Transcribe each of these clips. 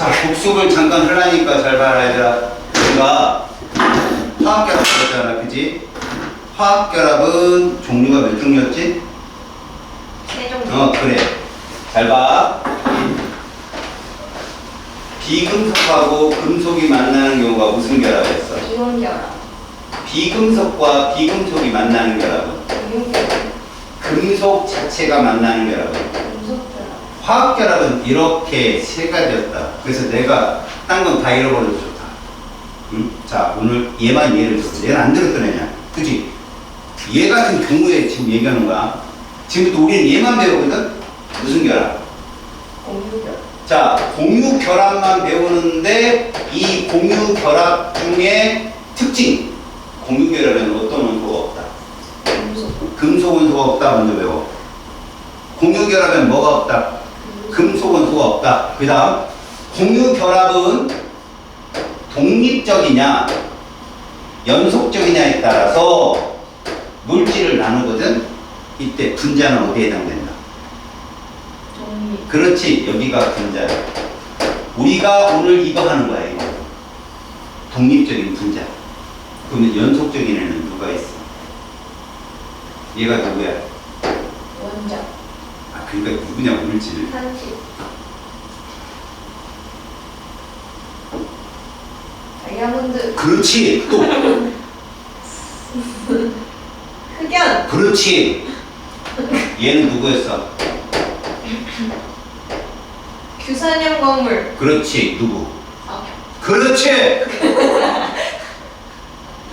자, 복습을 잠깐 하려니까 잘 봐라, 얘들아. 우리가 화학결합 했잖아, 그지? 화학결합은 종류가 몇 종류였지? 세 종류. 그래. 잘 봐. 비금속하고 금속이 만나는 경우가 무슨 결합이었어? 이온결합. 비금속과 비금속이 만나는 결합은? 이온결합. 금속 자체가 만나는 결합은? 금속결합. 화학결합은 이렇게 세 가지였다. 그래서 내가 딴 건 다 잃어버려도 좋다. 응? 자, 오늘 얘만 예를 들어. 얘는 안 들었던 애냐? 그치? 얘 같은 경우에 지금 얘기하는 거야. 지금부터 우리는 얘만 배우거든? 무슨 결합? 공유결합. 자, 공유 결합만 배우는데 이 공유 결합 중에 특징. 공유 결합에는 어떤 원소가 없다? 금속. 금속 원소가 없다. 먼저 배워. 공유 결합에는 뭐가 없다? 금속 원소가 없다. 그 다음, 공유 결합은 독립적이냐, 연속적이냐에 따라서 물질을 나누거든? 이때 분자는 어디에 해당된다? 독립. 그렇지, 여기가 분자야. 우리가 오늘 이거 하는 거야, 이거. 독립적인 분자. 그러면 연속적인 애는 누가 있어? 얘가 누구야? 원자. 아, 그러니까 누구냐, 물질. 산질. 다이아몬드. 그렇지, 또. 흑연. 그렇지. 얘는 누구였어? 규산형 건물. 그렇지, 누구? 아, 그렇지!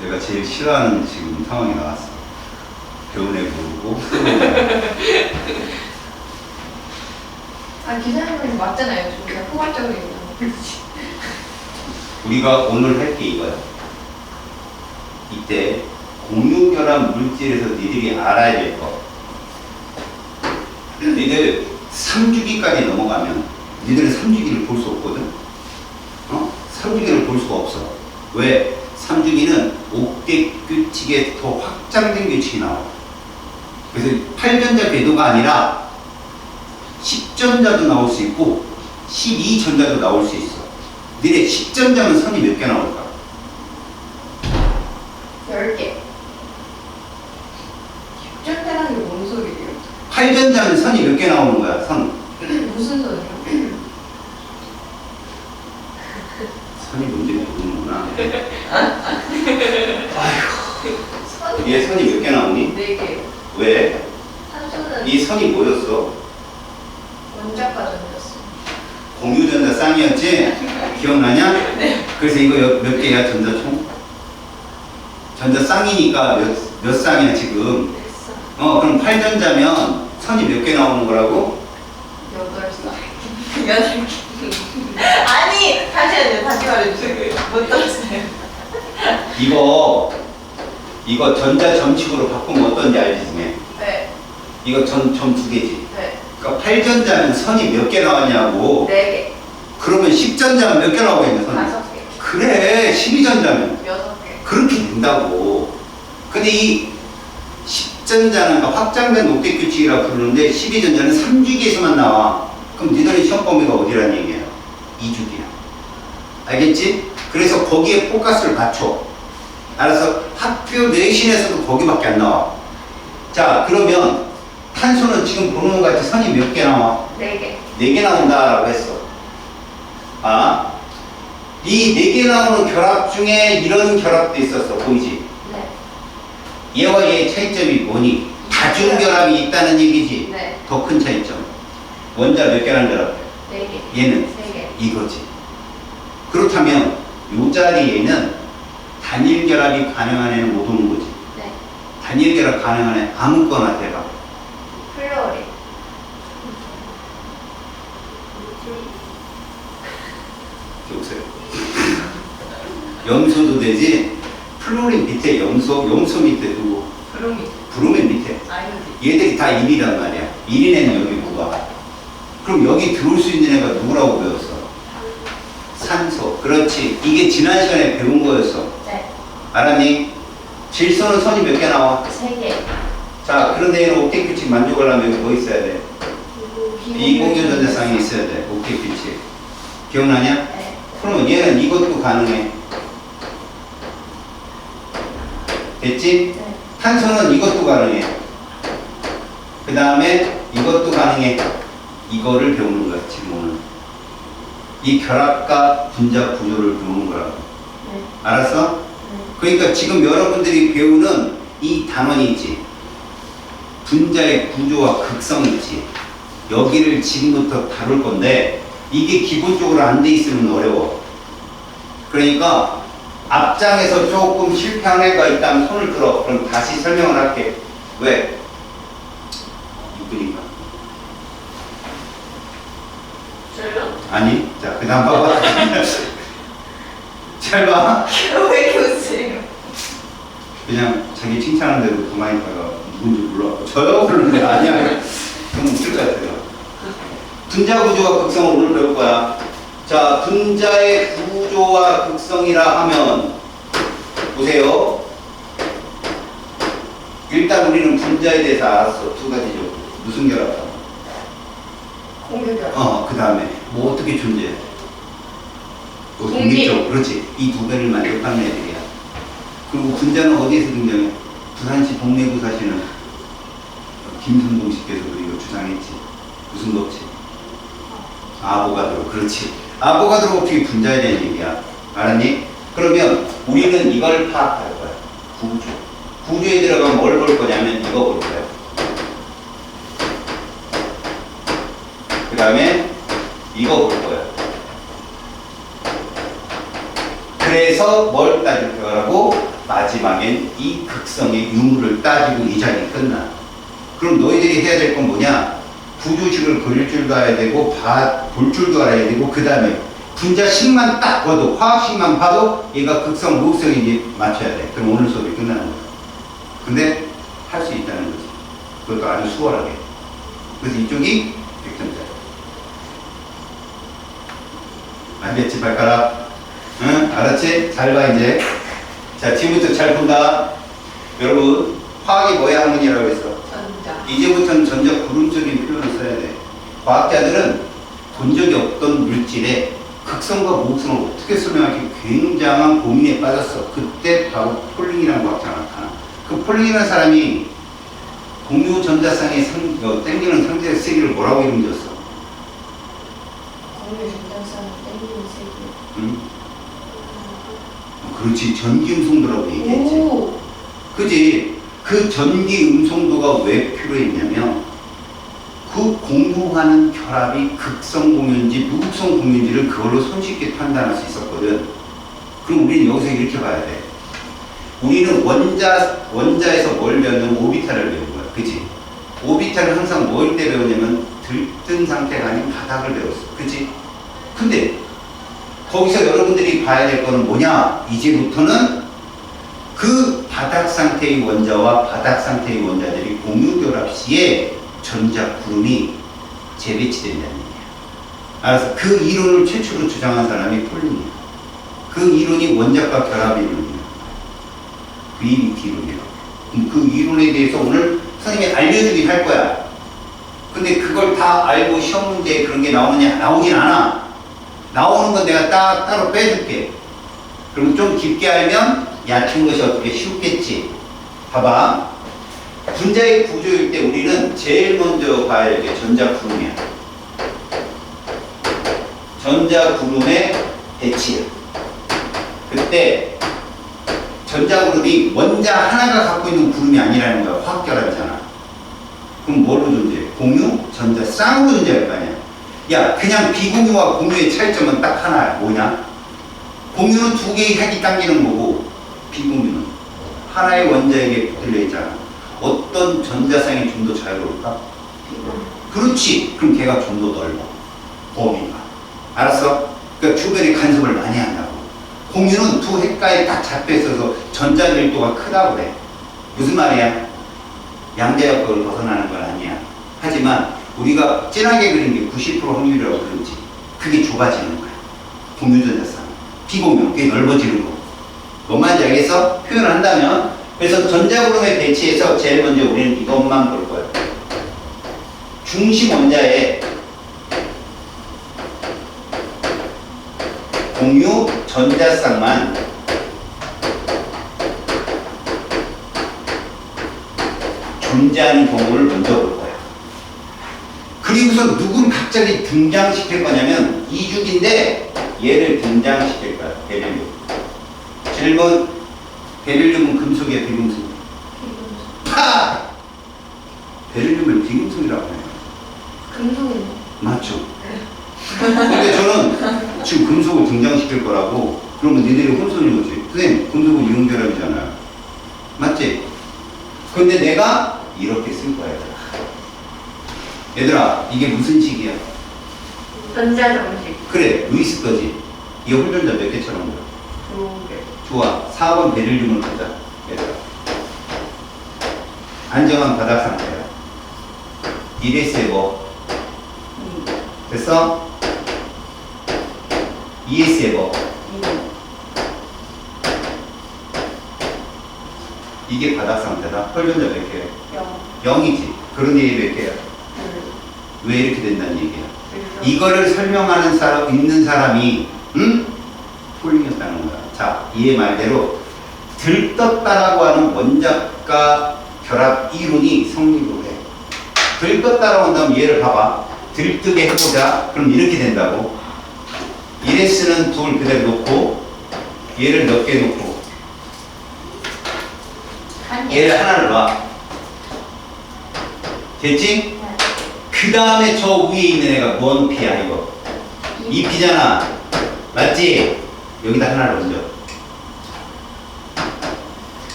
내가 제일 싫어하는 지금 상황이 나왔어. 교훈해 부르고. 아 규산형 건물 맞잖아요. 좀 그냥 포괄적으로 얘기하는 거. 우리가 오늘 할 게 이거야. 이때 공유결합 물질에서 니들이 알아야 될 거. 니들 3주기까지 넘어가면 니들은 3주기를 볼 수 없거든? 3주기를 볼 수가 없어. 왜? 3주기는 옥대 규칙에 더 확장된 규칙이 나와. 그래서 8전자 궤도가 아니라 10전자도 나올 수 있고 12전자도 나올 수 있어. 니네 10전자면 선이 몇 개 나올까? 10개. 10전자라는 게 뭔 소리예요? 8전자면 선이 몇 개 나오는 거야, 선? 무슨 소리요? 선이 뭔지 모르는구나. 아이고. 얘 선이 몇 개 나오니? 4개. 왜? 산소는 이 선이 뭐였어? 원자과 전자수. 공유전자 쌍이었지? 기억나냐? 네. 그래서 이거 몇 개야, 전자총? 전자 쌍이니까 몇 쌍이야, 지금? 됐어. 그럼 8전자면 선이 몇 개 나오는 거라고? 8살. 8개. 아니! 다시 말해주세요. 못 들었어요. 이거 전자 점식으로 바꾸면 어떤지 알지, 중에? 네. 이거 점 두 개지? 네. 그러니까 8전자면 선이 몇 개 나왔냐고? 4개. 그러면 10전자면 몇 개 나오겠냐, 선이? 5개. 그래, 12전자면. 6개. 그렇게 된다고. 근데 이 10전자는 확장된 옥대 규칙이라 부르는데 12전자는 3주기에서만 나와. 그럼 니들의 시험 범위가 어디라는 얘기예요? 2주기야. 알겠지? 그래서 거기에 포커스를 맞춰. 알아서 학교 내신에서도 거기밖에 안 나와. 자, 그러면 탄소는 지금 보는 것 같이 선이 몇 개 나와? 4개. 4개 나온다라고 했어. 아, 이 4개 나오는 결합 중에 이런 결합도 있었어. 보이지? 네. 얘와 얘의 차이점이 뭐니? 다중결합이 있다는 얘기지. 네. 더 큰 차이점. 원자 몇 개라는 결합? 4개. 얘는 3개. 이거지. 그렇다면 이 자리에는 단일 결합이 가능한 애는 못 오는 거지. 네. 단일 결합 가능한 애 아무거나 대봐. 플로리. 여보세요. 염소도 되지. 플로린 밑에 염소 밑에 누구? 브로미. 브로민 밑에. 아이오디. 얘들이 다 1이란 말이야. 1인 애는 여기 뭐가? 그럼 여기 들어올 수 있는 애가 누구라고 배웠어? 산소. 그렇지. 이게 지난 시간에 배운 거였어. 네. 알았니? 질소는 선이 몇 개 나와? 3개. 자, 그런데 얘는 옥텟 규칙 만족하려면 여기 뭐 있어야 돼? 그리고 비공유 전자쌍이 있어야 돼. 옥텟 규칙. 기억나냐? 네. 그러면 얘는 이것도 가능해. 됐지? 네. 탄소는 이것도 가능해. 그 다음에 이것도 가능해. 이거를 배우는 거야, 지금 오늘. 이 결합과 분자 구조를 배우는 거라고. 네. 알았어? 네. 그러니까 지금 여러분들이 배우는 이 단원이 있지. 분자의 구조와 극성이 있지. 여기를 지금부터 다룰 건데 이게 기본적으로 안 돼 있으면 어려워. 그러니까 앞장에서 조금 실패한 애가 있다면 손을 들어. 그럼 다시 설명을 할게. 왜? 이쁘니까. 저요? 아니, 자, 그 다음 봐봐. 잘 봐. 왜 이렇게 웃으세요? 그냥 자기 칭찬하는데도 가만히 있다가 누군지 몰라. 저요? 그러는데 아니야. 그럼 웃을 것 같아요. 분자 구조와 극성을 오늘 배울 거야. 자, 분자의 구조와 극성이라 하면 보세요. 일단 우리는 분자에 대해서 알았어. 두 가지죠. 무슨 결합? 공유결합. 그 다음에 뭐 어떻게 존재해? 독립. 독립적. 그렇지. 이 두 개를 만족하는 애들이야. 그리고 분자는 어디에서 등장해? 부산시 동래구 사시는 김선동 씨께서도 이거 주장했지. 무슨 법칙? 아보가드로. 그렇지. 아보가드로 법칙이 분자에 대한 얘기야. 알았니? 그러면 우리는 이걸 파악할 거야. 구조. 구조에 들어가면 뭘 볼 거냐면 이거 볼 거야. 그 다음에 이거 볼 거야. 그래서 뭘 따질 거라고? 마지막엔 이 극성의 유무를 따지고 이 자리 끝나. 그럼 너희들이 해야 될 건 뭐냐? 구조식을 그릴 줄도 알아야 되고 볼 줄도 알아야 되고 그 다음에 분자식만 딱 봐도 화학식만 봐도 얘가 극성, 무극성인지 맞춰야 돼. 그럼 오늘 수업이 끝나는 거야. 근데 할 수 있다는 거지. 그것도 아주 수월하게. 그래서 이쪽이 100점짜리. 알겠지, 발가락? 응? 알았지? 잘 봐, 이제. 자, 지금부터 잘 본다. 여러분, 화학이 뭐의 학문이라고 했어? 전자. 이제부터는 전자 구름적인 표현을 써야 돼. 과학자들은 본 적이 없던 물질의 극성과 무극성을 어떻게 설명하기 굉장한 고민에 빠졌어. 그때 바로 폴링이라는 과학자가 나타나. 그 폴링이라는 사람이 공유 전자쌍의 땡기는 상대 세기를 뭐라고 이름 지었어? 공유 전자쌍 땡기는 세기. 응? 그렇지. 전기 음성도라고 얘기했지. 오. 그지? 그 전기 음성도가 왜 필요했냐면 그 공유하는 결합이 극성 공유인지 무극성 공유인지를 그걸로 손쉽게 판단할 수 있었거든. 그럼 우리는 여기서 이렇게 봐야 돼. 우리는 원자에서 뭘 배웠냐면 오비탈을 배운 거야. 그치? 오비탈을 항상 뭘 때 배웠냐면 들뜬 상태가 아닌 바닥을 배웠어. 그치? 근데 거기서 여러분들이 봐야 될 거는 뭐냐? 이제부터는 그 바닥 상태의 원자와 바닥 상태의 원자들이 공유 결합 시에 전자 구름이 재배치된다는 얘기야. 알아서 그 이론을 최초로 주장한 사람이 폴링이야. 그 이론이 원자과 결합 이론이야. VBT 이론이야. 그 이론에 대해서 오늘 선생님이 알려주긴 할 거야. 근데 그걸 다 알고 시험 문제에 그런 게 나오느냐? 나오진 않아. 나오는 건 내가 따로 빼줄게. 그리고 좀 깊게 알면 얕은 것이 어떻게 쉽겠지. 봐봐. 분자의 구조일 때 우리는 제일 먼저 봐야 할 게 전자구름이야. 전자구름의 배치야. 그때 전자구름이 원자 하나가 갖고 있는 구름이 아니라는 거야. 화학결합이잖아. 그럼 뭘로 존재해? 공유? 전자 쌍으로 존재할 거 아니야. 야, 그냥 비공유와 공유의 차이점은 딱 하나야. 뭐냐? 공유는 두 개의 핵이 당기는 거고 비공유는 하나의 원자에게 붙들려 있잖아. 어떤 전자쌍이 좀 더 자유로울까? 그렇지. 그럼 걔가 좀 더 넓어. 범위가. 알았어? 그러니까 주변에 간섭을 많이 한다고. 공유는 두 핵가에 딱 잡혀 있어서 전자 밀도가 크다고 그래. 무슨 말이야? 양자역학을 벗어나는 건 아니야. 하지만 우리가 진하게 그린 게 90% 확률이라고 그러지. 그게 좁아지는 거야. 공유 전자쌍. 비공유, 그게 넓어지는 거. 뭔 말인지 알겠어? 표현을 한다면. 그래서 전자구름의 배치에서 제일 먼저 우리는 이것만 볼 거야. 중심 원자에 공유 전자쌍만 존재하는 경우를 먼저 볼 거야. 그리고서 누구를 갑자기 등장시킬 거냐면 이주기인데 얘를 등장시킬 거야. 베릴륨. 질문. 베릴륨은 금속이야, 비금속? 파! 베릴륨을 비금속이라고 해요. 금속이네. 맞죠? 근데 저는 지금 금속을 등장시킬 거라고 그러면 니들이 혼선인 거지. 선생님, 금속은 이온결합이잖아요. 맞지? 근데 내가 이렇게 쓸 거야, 얘들아. 얘들아, 이게 무슨 식이야? 전자정식. 그래, 루이스 거지. 이게 홀전자 몇 개처럼 거야? 두 개. 좋아. 4번 베릴륨을 보자. 얘들아. 안정한 바닥 상태야. 1S에 뭐? 됐어? 2S에 뭐? 이게 바닥 상태다. 홀전자 몇 개야? 0이지. 그런 얘기 몇 개야? 왜 이렇게 된다는 얘기야? 이거를 설명하는 사람, 있는 사람이, 폴링이었다는 거야. 자, 이의 말대로 들떴다라고 하는 원자과 결합 이론이 성립을 해. 들떴다라고 한다면 얘를 봐봐. 들뜨게 해보자. 그럼 이렇게 된다고. 1S는 둘 그대로 놓고, 얘를 몇 개 놓고, 얘를 하나를 놔. 됐지? 그 다음에 저 위에 있는 애가 뭔 P야, 이거? 2P잖아. 맞지? 여기다 하나를 얹어.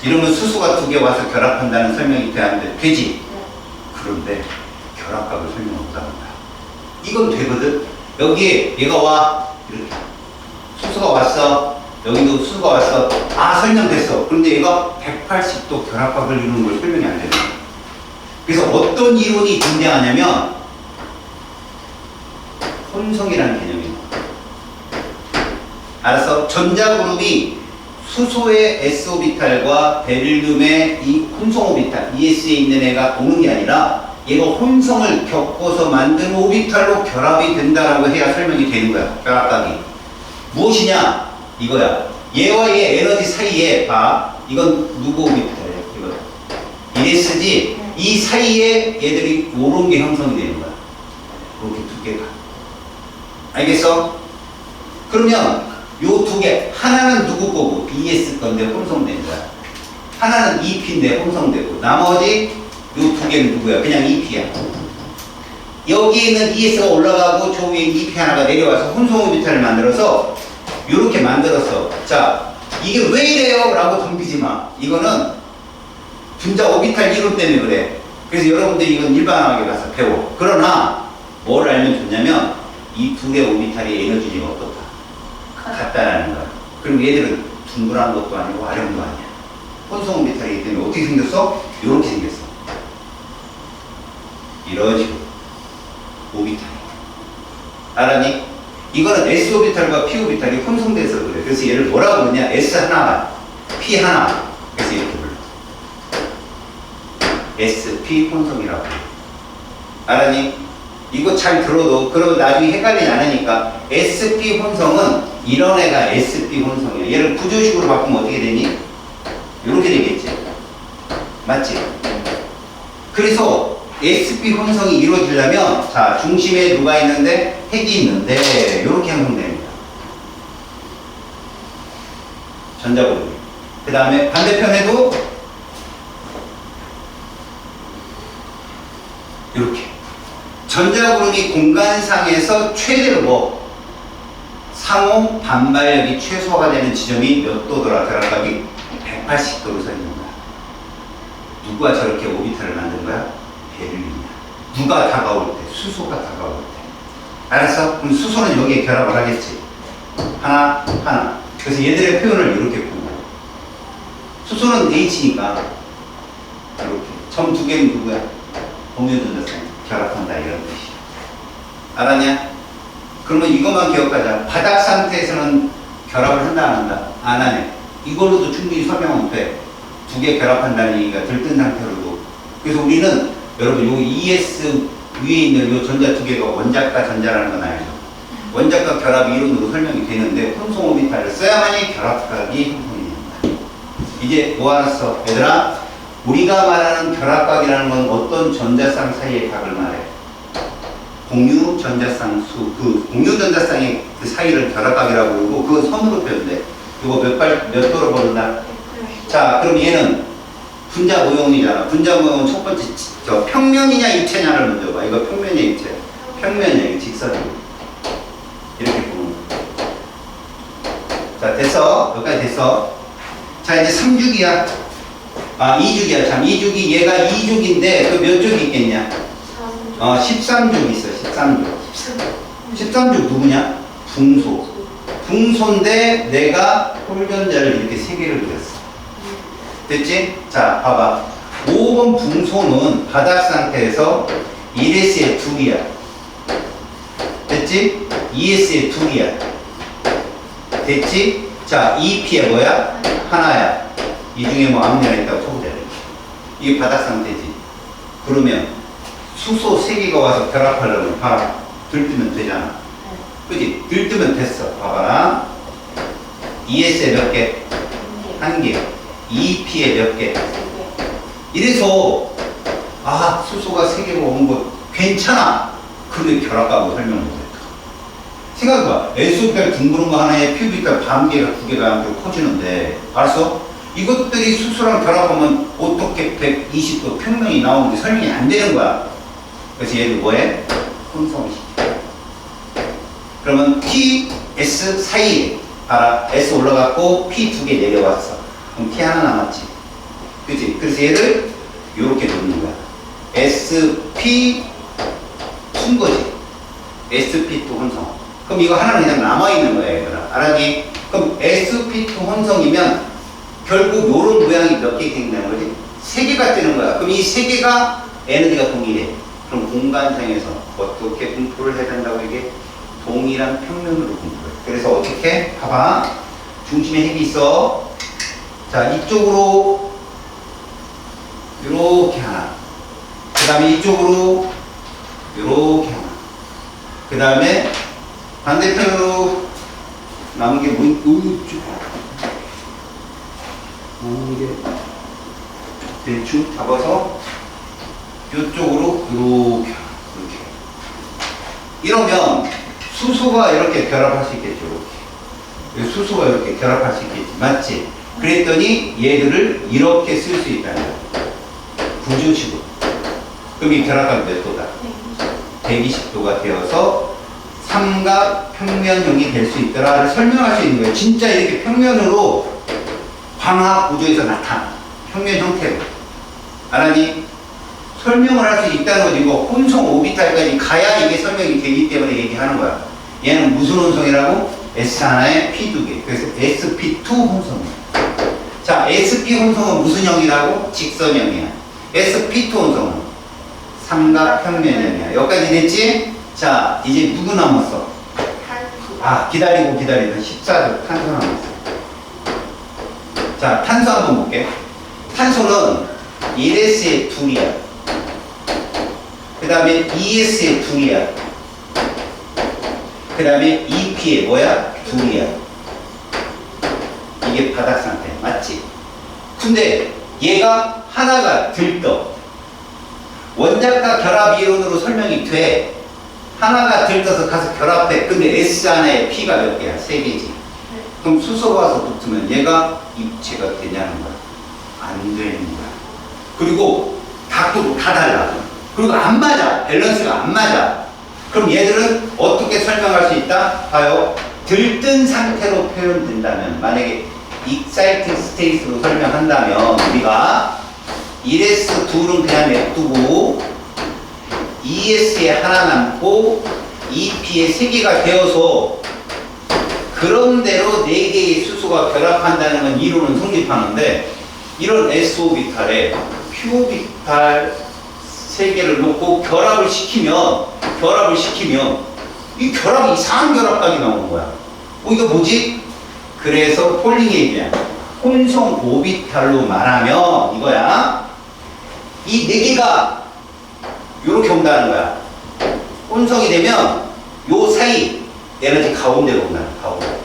이러면 수소가 두 개 와서 결합한다는 설명이 돼야 하는데, 되지? 그런데 결합값을 설명 못합니다. 이건 되거든? 여기에 얘가 와. 이렇게. 수소가 왔어. 여기도 수소가 왔어. 아, 설명됐어. 그런데 얘가 180도 결합각을 이루는 걸 설명이 안 되는 거야. 그래서 어떤 이론이 등장하냐면 혼성이라는 개념이 나와. 알았어? 전자그룹이 수소의 S오비탈과 베릴륨의 이 혼성오비탈, ES에 있는 애가 오는 게 아니라 얘가 혼성을 겪어서 만든 오비탈로 결합이 된다라고 해야 설명이 되는 거야. 결합각이. 무엇이냐? 이거야. 얘와 얘 에너지 사이에 봐. 이건 누구 오비탈이야? 이거 1S지? 이 사이에 얘들이 요런 게 형성이 되는 거야. 이렇게 두 개가. 알겠어? 그러면 요 두 개, 하나는 누구 거고? BS 건데 혼성된 거야. 하나는 EP인데 혼성되고, 나머지 요 두 개는 누구야? 그냥 EP야. 여기에 있는 ES가 올라가고 저 위에 EP 하나가 내려와서 혼성오비탈을 만들어서 요렇게 만들었어. 자, 이게 왜 이래요? 라고 덤비지 마. 이거는 분자 오비탈 이론 때문에 그래. 그래서 여러분들이 이건 일반하게 가서 배워. 그러나 뭘 알면 좋냐면 이 둘의 오비탈이 에너지가 어떻다? 같다라는 거야. 그리고 얘들은 둥그란 것도 아니고 아령도 아니야. 혼성 오비탈이기 때문에 어떻게 생겼어? 이렇게 생겼어. 이런 식으로 오비탈이. 알았니? 이거는 S 오비탈과 P 오비탈이 혼성돼서 그래. 그래서 얘를 뭐라고 그러냐? S 하나, P 하나. 그래서 이렇게 불러. SP 혼성이라고. 알았니? 이거 잘 들어도 그러면 나중에 헷갈리지 않으니까 SP 혼성은 이런 애가 SP 혼성이야. 얘를 구조식으로 바꾸면 어떻게 되니? 이렇게 되겠지. 맞지? 그래서 SP 혼성이 이루어지려면 자, 중심에 누가 있는데? 핵이 있는데 이렇게 형성됩니다. 전자그룹. 그 다음에 반대편에도 이렇게 전자그룹이 공간상에서 최대로 뭐 상호 반발력이 최소화가 되는 지점이 몇 도더라? 결합각이 180도로 서 있는 거야. 누가 저렇게 오비탈을 만든 거야? 베릴륨이야. 누가 다가올 때? 수소가 다가올 때. 알았어? 그럼 수소는 여기에 결합을 하겠지. 하나, 하나. 그래서 얘들의 표현을 이렇게 보고. 수소는 H니까 이렇게. 점 두 개는 누구야? 공유전자쌍 결합한다 이런 뜻이야. 알았냐? 그러면 이것만 기억하자. 바닥 상태에서는 결합을 한다 안 한다? 안 하네. 이걸로도 충분히 설명은 돼. 두 개 결합한다는 얘기가 들뜬 상태로도. 그래서 우리는 여러분 요 ES 위에 있는 요 전자 두 개가 원자과 전자라는 건 알죠? 원자과 결합 이론으로 설명이 되는데 혼성 오비탈을 써야만이 결합각이 형성이 됩니다. 이제 뭐 알았어? 얘들아, 우리가 말하는 결합각이라는 건 어떤 전자쌍 사이의 각을 말해? 공유 전자쌍 수, 그 공유 전자쌍의 그 사이를 결합각이라고 그러고 그건 선으로 표현돼. 이거 몇 도로 보는다? 자, 그럼 얘는 분자 모형이잖아. 분자 모형은 첫 번째 저 평면이냐 입체냐를 먼저 봐. 이거 평면이냐 입체? 평면이야. 이거 직선이야. 이렇게 보는 거야. 자, 됐어. 여기까지 됐어. 자, 이제 3주기야. 아, 2주기야. 참, 2주기. 얘가 2주기인데 그 몇 족이 있겠냐? 13족 있어. 13족. 13족 누구냐? 붕소. 붕소인데 내가 홀전자를 이렇게 3개를 그렸어. 됐지? 자, 봐봐. 5번 붕소는 바닥 상태에서 1S에 2이야. 됐지? 2S에 2이야. 됐지? 자, 2P에 뭐야? 하나야. 이 중에 뭐 아무나 있다고 쳐보자. 이게 바닥 상태지. 그러면 수소 3개가 와서 결합하려면 봐라. 들뜨면 되잖아. 그지? 들뜨면 됐어. 봐봐라. 2S에 몇 개? 1개. 2P에 몇 개? 이래서 아, 수소가 3개가 온 거 괜찮아. 그런데 결합각으로 설명을 못했다. 생각해봐. SOP가 둥그런 거 하나에 퓨비가 반 개가 2개가 커지는데 알았어? 이것들이 수소랑 결합하면 어떻게 120도 평면이 나오는데 설명이 안 되는 거야. 그래서 얘를 뭐해? 혼성시켜. 그러면 P, S 사이에 알아. S 올라갔고 P 2개 내려왔어. 그럼 P 하나 남았지. 그치? 그래서 얘를 요렇게 놓는 거야. SP 2인 거지. SP2 혼성. 그럼 이거 하나는 그냥 남아있는 거야, 얘들아. 알았니? 그럼 SP2 혼성이면 결국 요런 모양이 몇 개 생긴다는 거지? 3개가 뜨는 거야. 그럼 이 3개가 에너지가 동일해. 그럼 공간상에서 어떻게 분포를 해야 된다고 이게? 동일한 평면으로 분포해. 그래서 어떻게? 봐봐. 중심에 핵이 있어. 자, 이쪽으로 요렇게 하나. 그 다음에 이쪽으로 요렇게 하나. 그 다음에 반대편으로 남은 게 뭐, 남은 게 대충 잡아서 이쪽으로 이렇게 이러면 수소가 이렇게 결합할 수 있겠죠. 이렇게 수소가 이렇게 결합할 수 있겠지. 맞지? 그랬더니 얘들을 이렇게 쓸 수 있다는 거야. 구조식으로. 그럼 이 결합각이 몇 도다? 120도가 되어서 삼각 평면형이 될 수 있더라를 설명할 수 있는 거예요. 진짜 이렇게 평면으로 광학 구조에서 나타나. 평면 형태로. 알았니? 설명을 할 수 있다는 거지. 이거 혼성 오비탈까지 가야 이게 설명이 되기 때문에 얘기하는 거야. 얘는 무슨 혼성이라고? S 하나에 P 2개. 그래서 SP2 혼성이야. 자, SP 혼성은 무슨 형이라고? 직선형이야. SP2 혼성은 삼각평면형이야. 여기까지 됐지? 자, 이제 누구 남았어? 아, 기다리던 14조 탄소 남았어. 자, 탄소 한번 볼게. 탄소는 1S에 2이야. 그 다음에 2S에 2이야. 그 다음에 2P에 뭐야? 2이야. 이게 바닥 상태. 맞지? 근데 얘가 하나가 들떠. 원자과 결합 이론으로 설명이 돼. 하나가 들떠서 가서 결합해. 근데 S 하나에 P가 몇 개야? 3개지. 그럼 수소가 와서 붙으면 얘가 입체가 되냐는 거야. 안 되는 거야. 그리고 각도도 다 달라. 그리고 안 맞아. 밸런스가 안 맞아. 그럼 얘들은 어떻게 설명할 수 있다? 봐요. 들뜬 상태로 표현된다면, 만약에 excited state로 설명한다면 우리가 1S 둘은 그냥 냅두고 2S에 하나 남고 2P에 3개가 되어서 그런 대로 4개의 수소가 결합한다는 건 이론은 성립하는데, 이런 S오비탈에 P오비탈 3개를 놓고 결합을 시키면 이 결합이 이상한 결합각이 나오는 거야. 이거 뭐지? 그래서 폴링에 대한 혼성 오비탈로 말하면 이거야. 이 4개가 이렇게 온다는 거야. 혼성이 되면 요 사이 에너지 가운데로 온다. 가운데.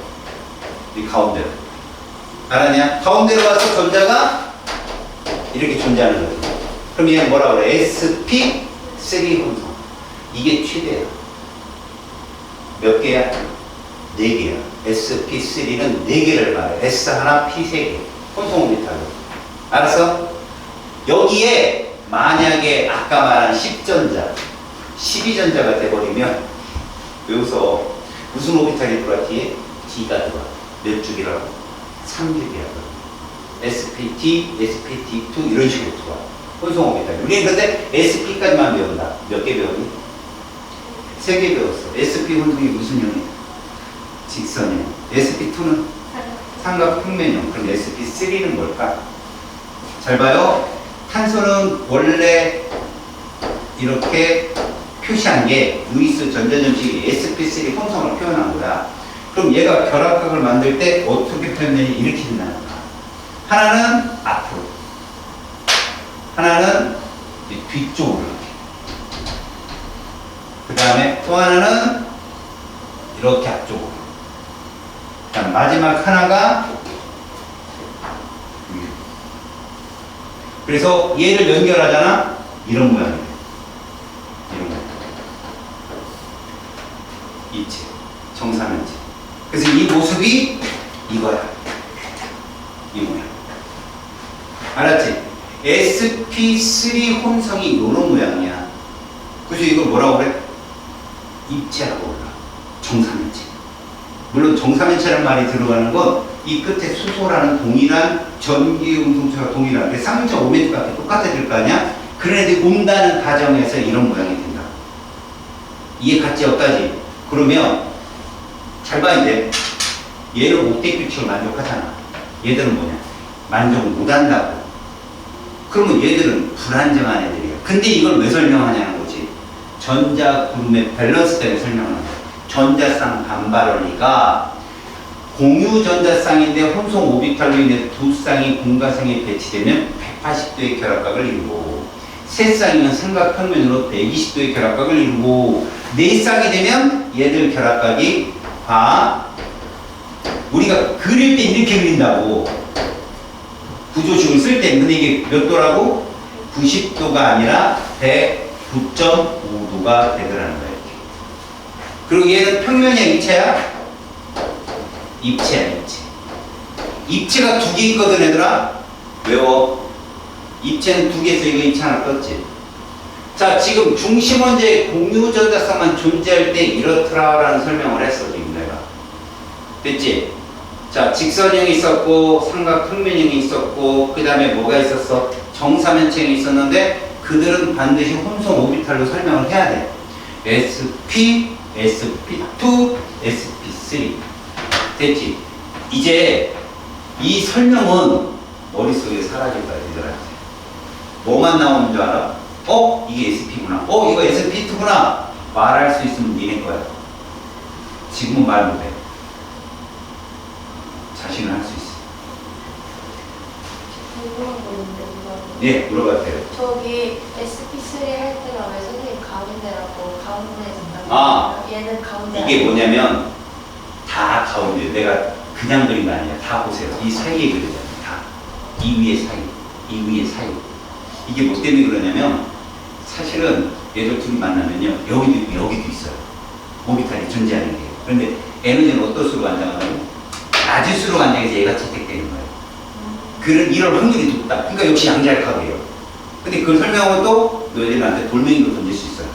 이 가운데로. 알았냐? 가운데로 가서 전자가 이렇게 존재하는 거지. 그럼 얘는 뭐라 그래? sp3 혼성. 이게 최대야. 몇 개야? 4개야. sp3는 4개를 말해. s 하나, p 3개. 혼성 오비탈로. 알았어? 여기에 만약에 아까 말한 10전자, 12전자가 돼버리면 여기서 무슨 오비탈이 들어와? 뒤에 D가 들어와. 몇 주기라고? 3주기라고. SPT, SPT2 이런 식으로 들어와. 혼성 오비탈. 우리는 근데 SP까지만 배운다. 몇 개 배웠니? 3개 배웠어. SP 혼성이 무슨 형이야? 직선형. SP2는 삼각평면형. 그럼 SP3는 뭘까? 잘 봐요. 탄소는 원래 이렇게 표시한 게 루이스 전자점식이 sp3 혼성을 표현한 거야. 그럼 얘가 결합각을 만들 때 어떻게 표현되니? 이렇게 된다는 거야. 하나는 앞으로, 하나는 뒤쪽으로 이렇게. 그 다음에 또 하나는 이렇게 앞쪽으로. 그다음 마지막 하나가 그래서 얘를 연결하잖아. 이런 모양이에요. 이런 모양. 입체, 정사면체. 그래서 이 모습이 이거야. 이 모양. 알았지? sp3 혼성이 이런 모양이야. 그래서 이걸 뭐라고 그래? 입체라고 불러. 정사면체. 물론 정사면체라는 말이 들어가는 건 이 끝에 수소라는 동일한 전기음성체가 동일한 게 쌍용차 5m밖에 똑같아질 거 아니야? 그런 애들이 온다는 가정에서 이런 모양이 된다. 이해 갔지? 여기까지? 그러면 잘 봐. 이제 얘는 옥대 규칙을 만족하잖아. 얘들은 뭐냐? 만족 못한다고. 그러면 얘들은 불안정한 애들이야. 근데 이걸 왜 설명하냐는 거지. 전자 구름의 밸런스 때문에 설명하는 거야. 전자쌍 반발 원리가 공유 전자쌍인데 혼성 오비탈로 인해 두 쌍이 공가상에 배치되면 180도의 결합각을 이루고, 세 쌍이면 삼각평면으로 120도의 결합각을 이루고, 네 쌍이 되면 얘들 결합각이 우리가 그릴 때 이렇게 그린다고. 구조식을 쓸 때. 근데 이게 몇 도라고? 90도가 아니라 109.5도가 되더라는 거야. 이렇게. 그리고 얘는 평면이야, 입체야? 입체야, 입체. 입체가 2개 있거든, 얘들아. 외워. 입체는 2개에서 이거 입체 하나 떴지. 자, 지금 중심 원자의 공유 전자쌍만 존재할 때 이렇더라라는 설명을 했어, 지금 내가. 됐지? 자, 직선형이 있었고, 삼각평면형이 있었고, 그 다음에 뭐가 있었어? 정사면체형이 있었는데, 그들은 반드시 혼성 오비탈로 설명을 해야 돼. SP, SP2, SP3. 됐지? 이제 이 설명은 머릿속에 사라질 거야, 얘들한테. 뭐만 나오는 줄 알아? 이게 SP구나. 이거 SP2구나. 말할 수 있으면 니네 거야. 지금은 말 못해. 자신은 할 수 있어. 궁금한 거 있는데 예, 물어봐도 돼요. 저기 SP3 할 때가 왜 선생님 가운데라고 가운데 된다고 얘는 가운데 이게 뭐냐면 다 가운데. 내가 그냥 그린 거 아니야. 다 보세요. 이 사이에 그리잖아. 다. 이 위에 사이. 이 위에 사이. 이게 뭐 때문에 그러냐면 사실은 얘들 둘이 만나면요. 여기도 있어요. 오비탈이 존재하는 게. 그런데 에너지는 어떤 수로 안정하냐면 낮은 수로 안정해서 얘가 채택되는 거예요. 이럴 확률이 높다. 그러니까 역시 양자역학이에요. 근데 그걸 설명하면 또 너희들한테 돌멩이로 던질 수 있어요.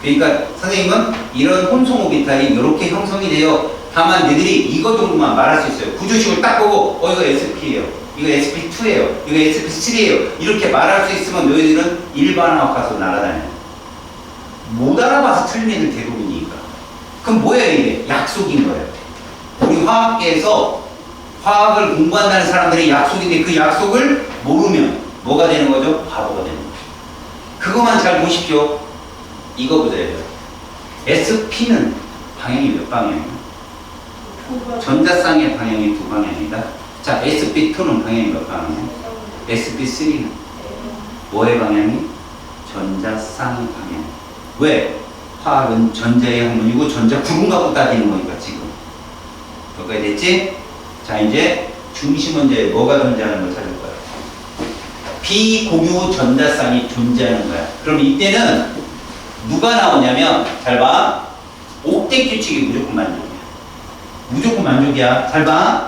그러니까 선생님은 이런 혼성 오비탈이 이렇게 형성이 돼요. 다만 너희들이 이거 정도만 말할 수 있어요. 구조식을 딱 보고 이거 SP예요. 이거 SP2예요. 이거 SP3예요. 이렇게 말할 수 있으면 너희들은 일반화학 가서 날아다녀요. 못 알아봐서 틀린 애들 대부분이니까. 그럼 뭐야 이게? 약속인 거예요. 우리 화학계에서 화학을 공부한다는 사람들이 약속인데 그 약속을 모르면 뭐가 되는 거죠? 바보가 되는 거죠. 그것만 잘 보십시오. 이거 보세요. SP는 방향이 몇 방향이에요? 전자쌍의 방향이 2방향이다. 자, SP2는 방향이 몇 방향이에요? SP3는 뭐의 방향이? 전자쌍의 방향. 왜? 화학은 전자의 학문이고 전자 구름 갖고 따지는 거니까 지금. 여기까지 됐지? 자, 이제 중심 원자에 뭐가 존재하는 걸 찾을 거야. 비공유 전자쌍이 존재하는 거야. 그럼 이때는 누가 나오냐면, 잘 봐. 옥텟 규칙이 무조건 만족이야. 무조건 만족이야. 잘 봐.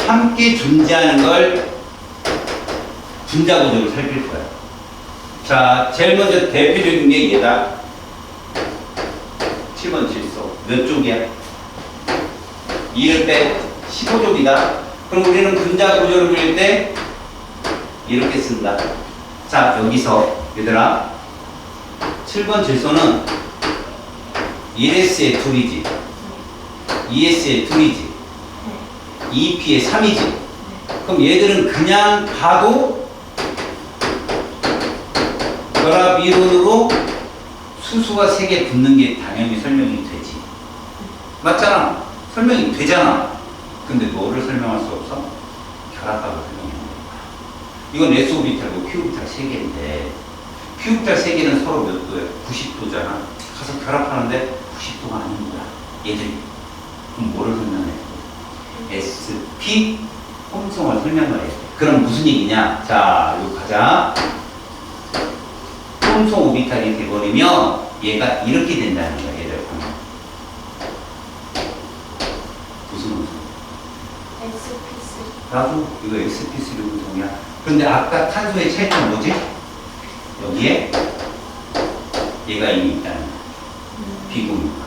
함께 존재하는 걸 분자 구조로 살필 거야. 자, 제일 먼저 대표적인 게 얘다. 7번 질소. 몇 쪽이야? 2를 빼 15쪽이다. 그럼 우리는 분자 구조를 그릴 때 이렇게 쓴다. 자, 여기서 얘들아 7번 질소는 1S의 2이지, 2S의 2이지, 2P의 3이지. 그럼 얘들은 그냥 봐도 결합 이론으로 수소가 3개 붙는 게 당연히 설명이 되지. 맞잖아. 설명이 되잖아. 근데 뭐를 설명할 수 없어? 결합합을 설명하는 거야. 이건 S오비탈고 P오비탈 3개인데 P오비탈 3개는 서로 몇 도야? 90도잖아. 가서 결합하는데 90도가 아닌 거야. 얘들이. 그럼 뭐를 설명해? SP 혼성을 설명을 해. 그럼 무슨 얘기냐? 자, 이거 가자. 혼성 오비탈이 돼버리면 얘가 이렇게 된다는 거야. 얘들 보면. 무슨 혼성? SP3. 나도 이거 SP3 혼성이야. 그런데 아까 탄소의 차이점 뭐지? 여기에 얘가 이미 있다는 거야. 비공유가.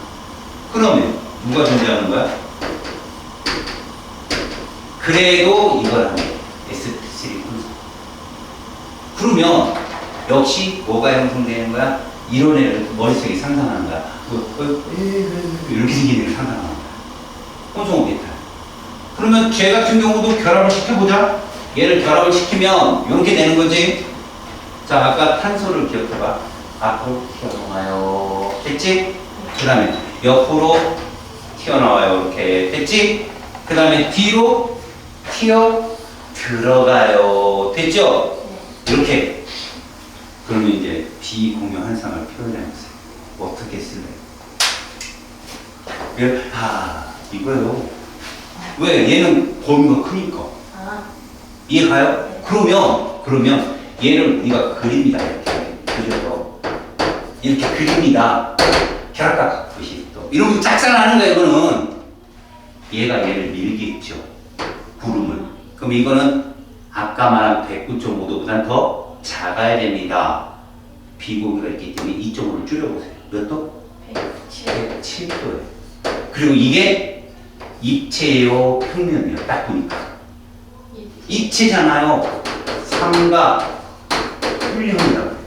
그러면 누가 존재하는 거야? 그래도 이걸 하네. SP3 혼성. 그러면 역시 뭐가 형성되는 거야? 이론을 머릿속에 상상하는 거야. 이렇게 생긴 애를 상상하는 거야. 혼성 오비탈. 그러면 쟤 같은 경우도 결합을 시켜보자. 얘를 결합을 시키면 이렇게 되는 거지. 자, 아까 탄소를 기억해봐. 앞으로 튀어나와요. 됐지? 그 다음에 옆으로 튀어나와요. 이렇게. 됐지? 그 다음에 뒤로 튀어 들어가요. 됐죠? 이렇게. 그러면 이제 비공유 한상을 표현해보세요. 어떻게 쓸래? 이거요. 왜? 얘는 범위가 크니까. 이해가요? 그러면 얘를 우리가 그립니다. 이렇게 그려서 이렇게 그립니다. 결합각 90도. 이러면 짝사랑하는 거예요. 이거는 얘가 얘를 밀겠죠. 구름을. 그럼 이거는 아까 말한 109.5도보다 더 작아야 됩니다. 비공유가 있기 때문에 이쪽으로 줄여보세요. 몇 도? 107도예요. 그리고 이게 입체예요, 평면이에요. 딱 보니까 입체잖아요. 삼각 훌륭합니다.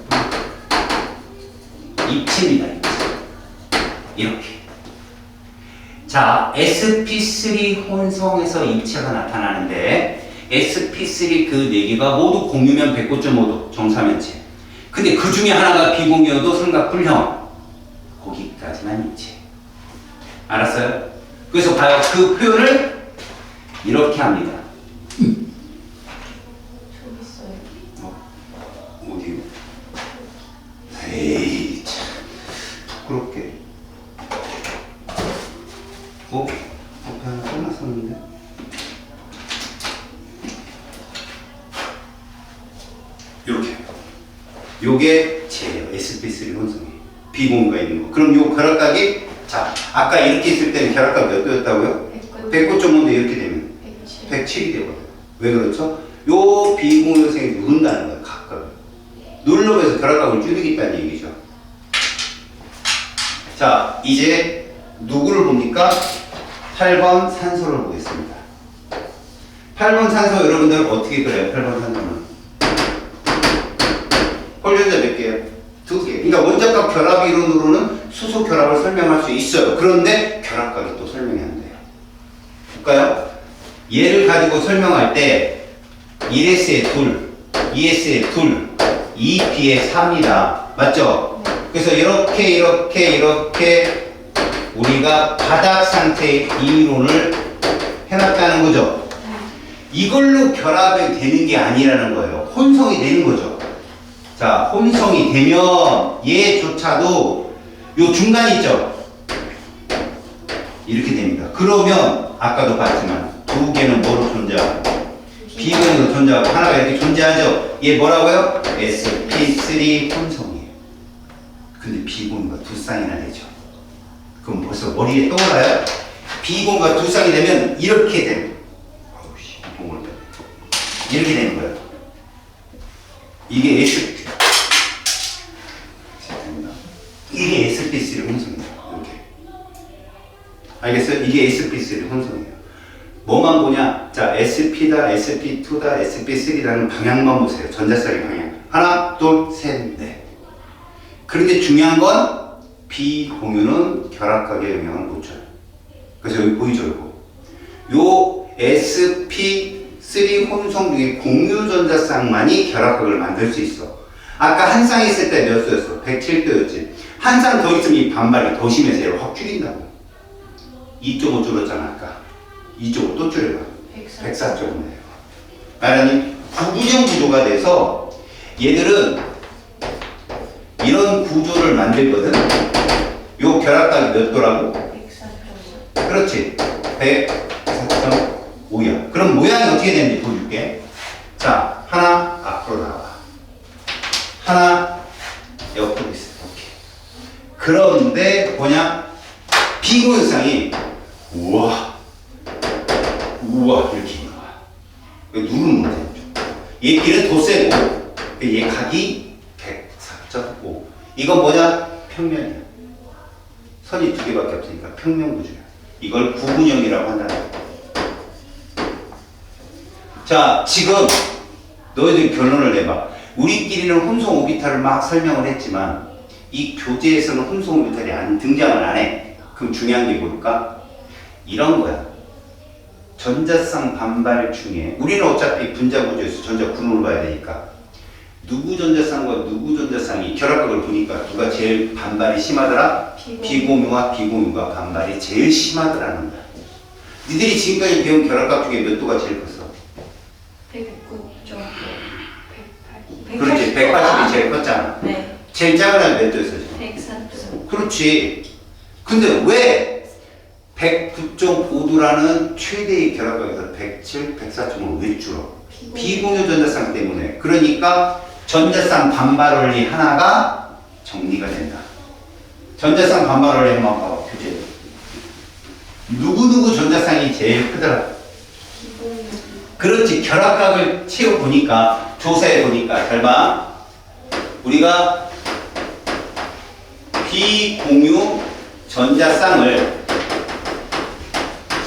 입체입니다. 입체. 이렇게. 자, sp3 혼성에서 입체가 나타나는데 sp3 그 4개가 모두 공유면 109.5도 정사면체. 근데 그 중에 하나가 비공유여도 삼각불형. 거기까지만 입체. 알았어요? 그래서 봐요. 그 표현을 이렇게 합니다. 저기 있어요. 어디요? 에이, 참 부끄럽게. 앞에 하나 써놨었는데. 이렇게. 요게 제예요. sp3 혼성이. 비공유가 있는 거. 그럼 요 결합각이, 자, 아까 이렇게 있을 때는 결합각 몇 도였다고요? 109.5도 이렇게 되면 107이 되거든요. 왜 그렇죠? 요 비공유성이 누른다는 거예요. 각각을. 눌러서 결합각을 줄이겠다는 얘기죠. 자, 이제 누구를 봅니까? 8번 산소를 보겠습니다. 8번 산소 여러분들 어떻게 그래요? 8번 산소는 홀전자 몇 개예요? 2개. 그러니까 원자값 결합 이론으로는 수소 결합을 설명할 수 있어요. 그런데 결합각이 또 설명이 안 돼요. 볼까요? 얘를 가지고 설명할 때 1S에 둘, 2S에 둘, 2P에 3이다. 맞죠? 그래서 이렇게 우리가 바닥 상태의 이론을 해놨다는 거죠. 이걸로 결합이 되는 게 아니라는 거예요. 혼성이 되는 거죠. 자, 혼성이 되면 얘조차도 요 중간 있죠? 이렇게 됩니다. 그러면 아까도 봤지만 두 개는 뭐로 존재하고 비공유로 존재하고 하나가 이렇게 존재하죠? 얘 뭐라고요? sp3 혼성이에요. 근데 비공유가 두 쌍이나 되죠. 그럼 벌써 머리에 떠올라요? 비공유가 두 쌍이 되면 이렇게 됩니다. 이렇게 되는 거예요. 이게 이게 sp3 혼성이에요. 이렇게. 알겠어요? 이게 sp3 혼성이에요. 뭐만 보냐? 자, sp다, sp2다, sp3라는 방향만 보세요. 전자쌍의 방향. 하나, 둘, 셋, 넷. 그런데 중요한 건 비공유는 결합각에 영향을 못 줘요. 그래서 여기 보이죠, 이거. 요 sp3 혼성 중에 공유 전자쌍만이 결합각을 만들 수 있어. 아까 한 쌍 있을 때 몇 수였어? 107도였지. 한 쌍 더 있으면 이 반발이 더 심해서 얘를 확 줄인다고. 2.5 줄었잖아, 아까. 2.5 또 줄여봐. 104.5네요. 말하니 구분형 구조가 돼서 얘들은 이런 구조를 만들거든. 요 결합각이 몇 도라고? 104.5. 그렇지. 104.5야. 그럼 모양이 어떻게 되는지 보여줄게. 자, 하나 앞으로 나와. 하나 옆으로 있어. 이렇게. 그런데 뭐냐? 비공유쌍이 우와 이렇게 있는 거야. 누르는 거야. 얘 길은 더 세고 얘 각이 104.5. 이건 뭐냐? 평면이야. 선이 두 개밖에 없으니까 평면 구조야. 이걸 구분형이라고 한다는 거야. 자, 지금 너희들 결론을 내봐. 우리끼리는 혼성 오비탈을 막 설명을 했지만 이 교재에서는 혼성 오비탈이 등장을 안 해. 그럼 중요한 게 뭘까? 이런 거야. 전자쌍 반발 중에 우리는 어차피 분자 구조에서 전자 군호를 봐야 되니까 누구 전자쌍과 누구 전자쌍이 결합각을 보니까 누가 제일 반발이 심하더라? 비공유와 비공유가 반발이 제일 심하더라는 거야. 니들이 지금까지 배운 결합각 중에 몇 도가 제일 컸어? 109.5. 그렇지. 180이 제일 컸잖아. 네. 제일 작은 애는 몇 도였어 지금? 104.5. 그렇지. 근데 왜 109.5도라는 최대의 결합각에서 107, 104.5를 왜 줄어? 비공유 전자쌍 때문에. 그러니까 전자쌍 반발 원리 하나가 정리가 된다. 전자쌍 반발 원리 한번 봐봐. 교재. 누구누구 전자쌍이 제일 크더라? 비공유. 그렇지. 결합각을 채워보니까 조사해보니까 잘 봐. 우리가 비공유 전자쌍을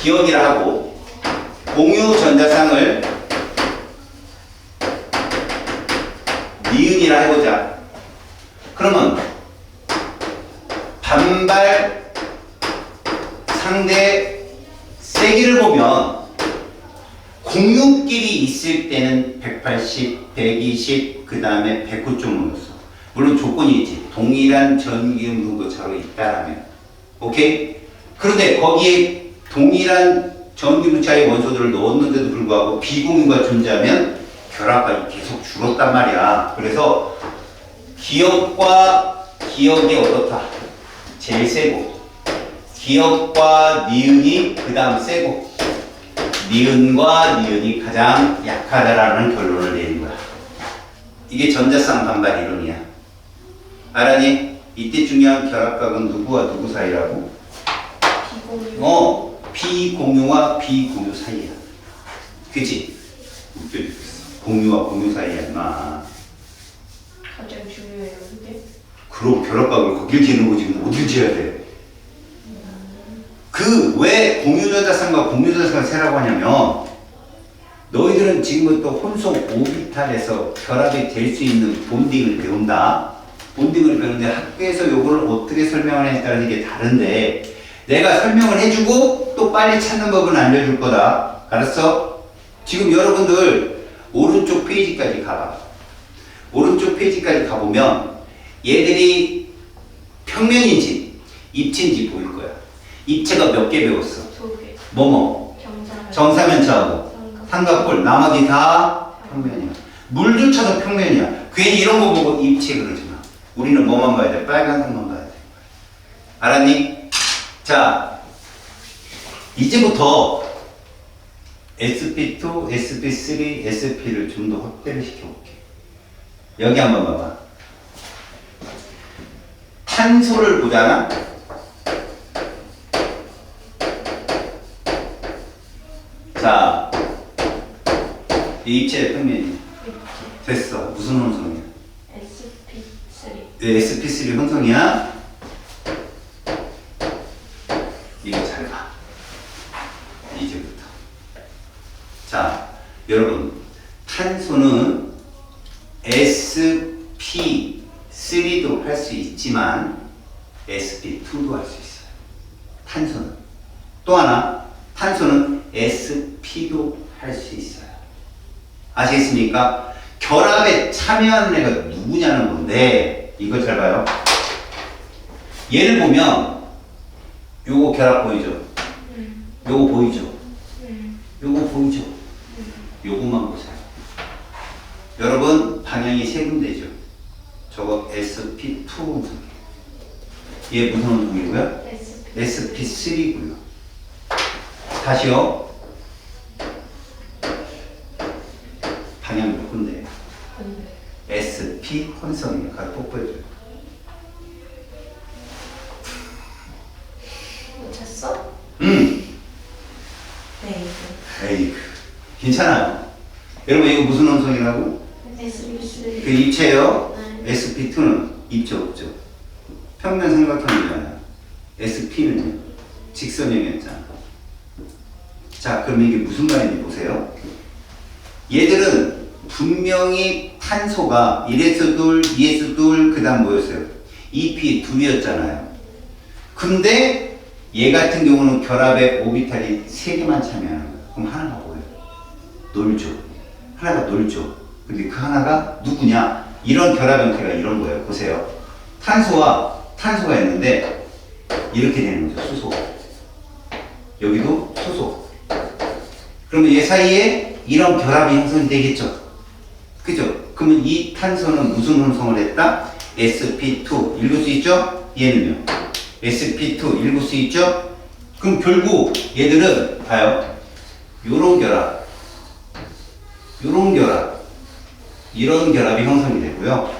기억이라 하고 공유 전자쌍을 니은이라 해보자. 그러면 반발 상대 세기를 보면 공유끼리 있을 때는 180, 120, 그 다음에 109.5였어. 물론 조건이 있지. 동일한 전기음 분포차로 있다라면. 오케이? 그런데 거기에 동일한 전기분차의 원소들을 넣었는데도 불구하고 비공유가 존재하면 결합각이 계속 줄었단 말이야. 그래서 기억과 기억이 어떻다? 제일 세고 기억과 니은이 그 다음 세고 니은과 니은이 가장 약하다라는 결론을 내린 거야. 이게 전자쌍 반발 이론이야. 알았니? 이때 중요한 결합각은 누구와 누구 사이라고? 비공유. 비공유와 비공유 사이야. 그치? 공유와 공유 사이야, 임마. 가장 중요해요, 그게? 그럼 결합각을 거길 재는 거지. 그럼 어딜 재야 돼? 그 왜 공유전자쌍과 공유전자쌍을 세라고 하냐면 너희들은 지금부터 혼성 오비탈에서 결합이 될 수 있는 본딩을 배운다. 본딩을 배우는데 학교에서 요거를 어떻게 설명을 했다는 게 다른데 내가 설명을 해주고 또 빨리 찾는 법은 알려줄 거다. 알았어? 지금 여러분들 오른쪽 페이지까지 가봐. 오른쪽 페이지까지 가보면 얘들이 평면인지 입체인지 보일 거야. 입체가 몇 개 배웠어? 2개. 뭐뭐? 경사면. 정사면체하고 삼각골. 나머지 다 평면이야. 물조차도 평면이야. 괜히 이런 거 보고 입체 그러지 마. 우리는 뭐만 봐야 돼? 빨간색만 봐야 돼. 알았니? 자, 이제부터 SP2, SP3, SP를 좀 더 확대를 시켜볼게. 여기 한번 봐봐. 탄소를 보잖아? 자, 이 입체의 평면이 됐어. 무슨 혼성이야? SP3. 네, SP3 혼성이야? 이거 잘 봐. 이제부터. 자, 여러분, 탄소는 SP3도 할 수 있지만 SP2도 할 수 있어요. 탄소는. 또 하나, 탄소는 SP도 할 수 있어요. 아시겠습니까? 결합에 참여하는 애가 누구냐는 건데, 이거 잘 봐요. 얘를 보면 요거 결합 보이죠? 요거 보이죠? 요거 보이죠? 요것만 보세요. 여러분 방향이 세 군데죠. 저거 SP2 운송이에요. 얘 무슨 운송이고요? SP3고요. 다시요. 방향 몇 군데예요? SP 혼성이에요. 가로 뽀뽀해줘요. 놓쳤어? 네. 에이, 괜찮아요. 여러분 이거 무슨 혼성이라고? SP3. 그 입체요. 네. SP2는 입체 없죠. 평면 삼각형이잖아요. SP는요. 직선형이었잖아. 자, 그럼 이게 무슨 말인지 보세요. 얘들은 분명히 탄소가 1에서 둘, 2에서 둘, 그 다음 뭐였어요? 2P 둘이었잖아요. 근데 얘 같은 경우는 결합에 오비탈이 3개만 참여하는 거예요. 그럼 하나가 뭐예요? 놀죠. 하나가 놀죠. 근데 그 하나가 누구냐? 이런 결합 형태가 이런 거예요. 보세요. 탄소가 있는데 이렇게 되는 거죠. 수소. 여기도 수소. 그러면 얘 사이에 이런 결합이 형성이 되겠죠. 그죠? 그러면 이 탄소는 무슨 혼성을 했다? SP2 읽을 수 있죠? 얘는요. SP2 읽을 수 있죠? 그럼 결국 얘들은 봐요. 요런 결합, 요런 결합, 이런 결합이 형성이 되고요.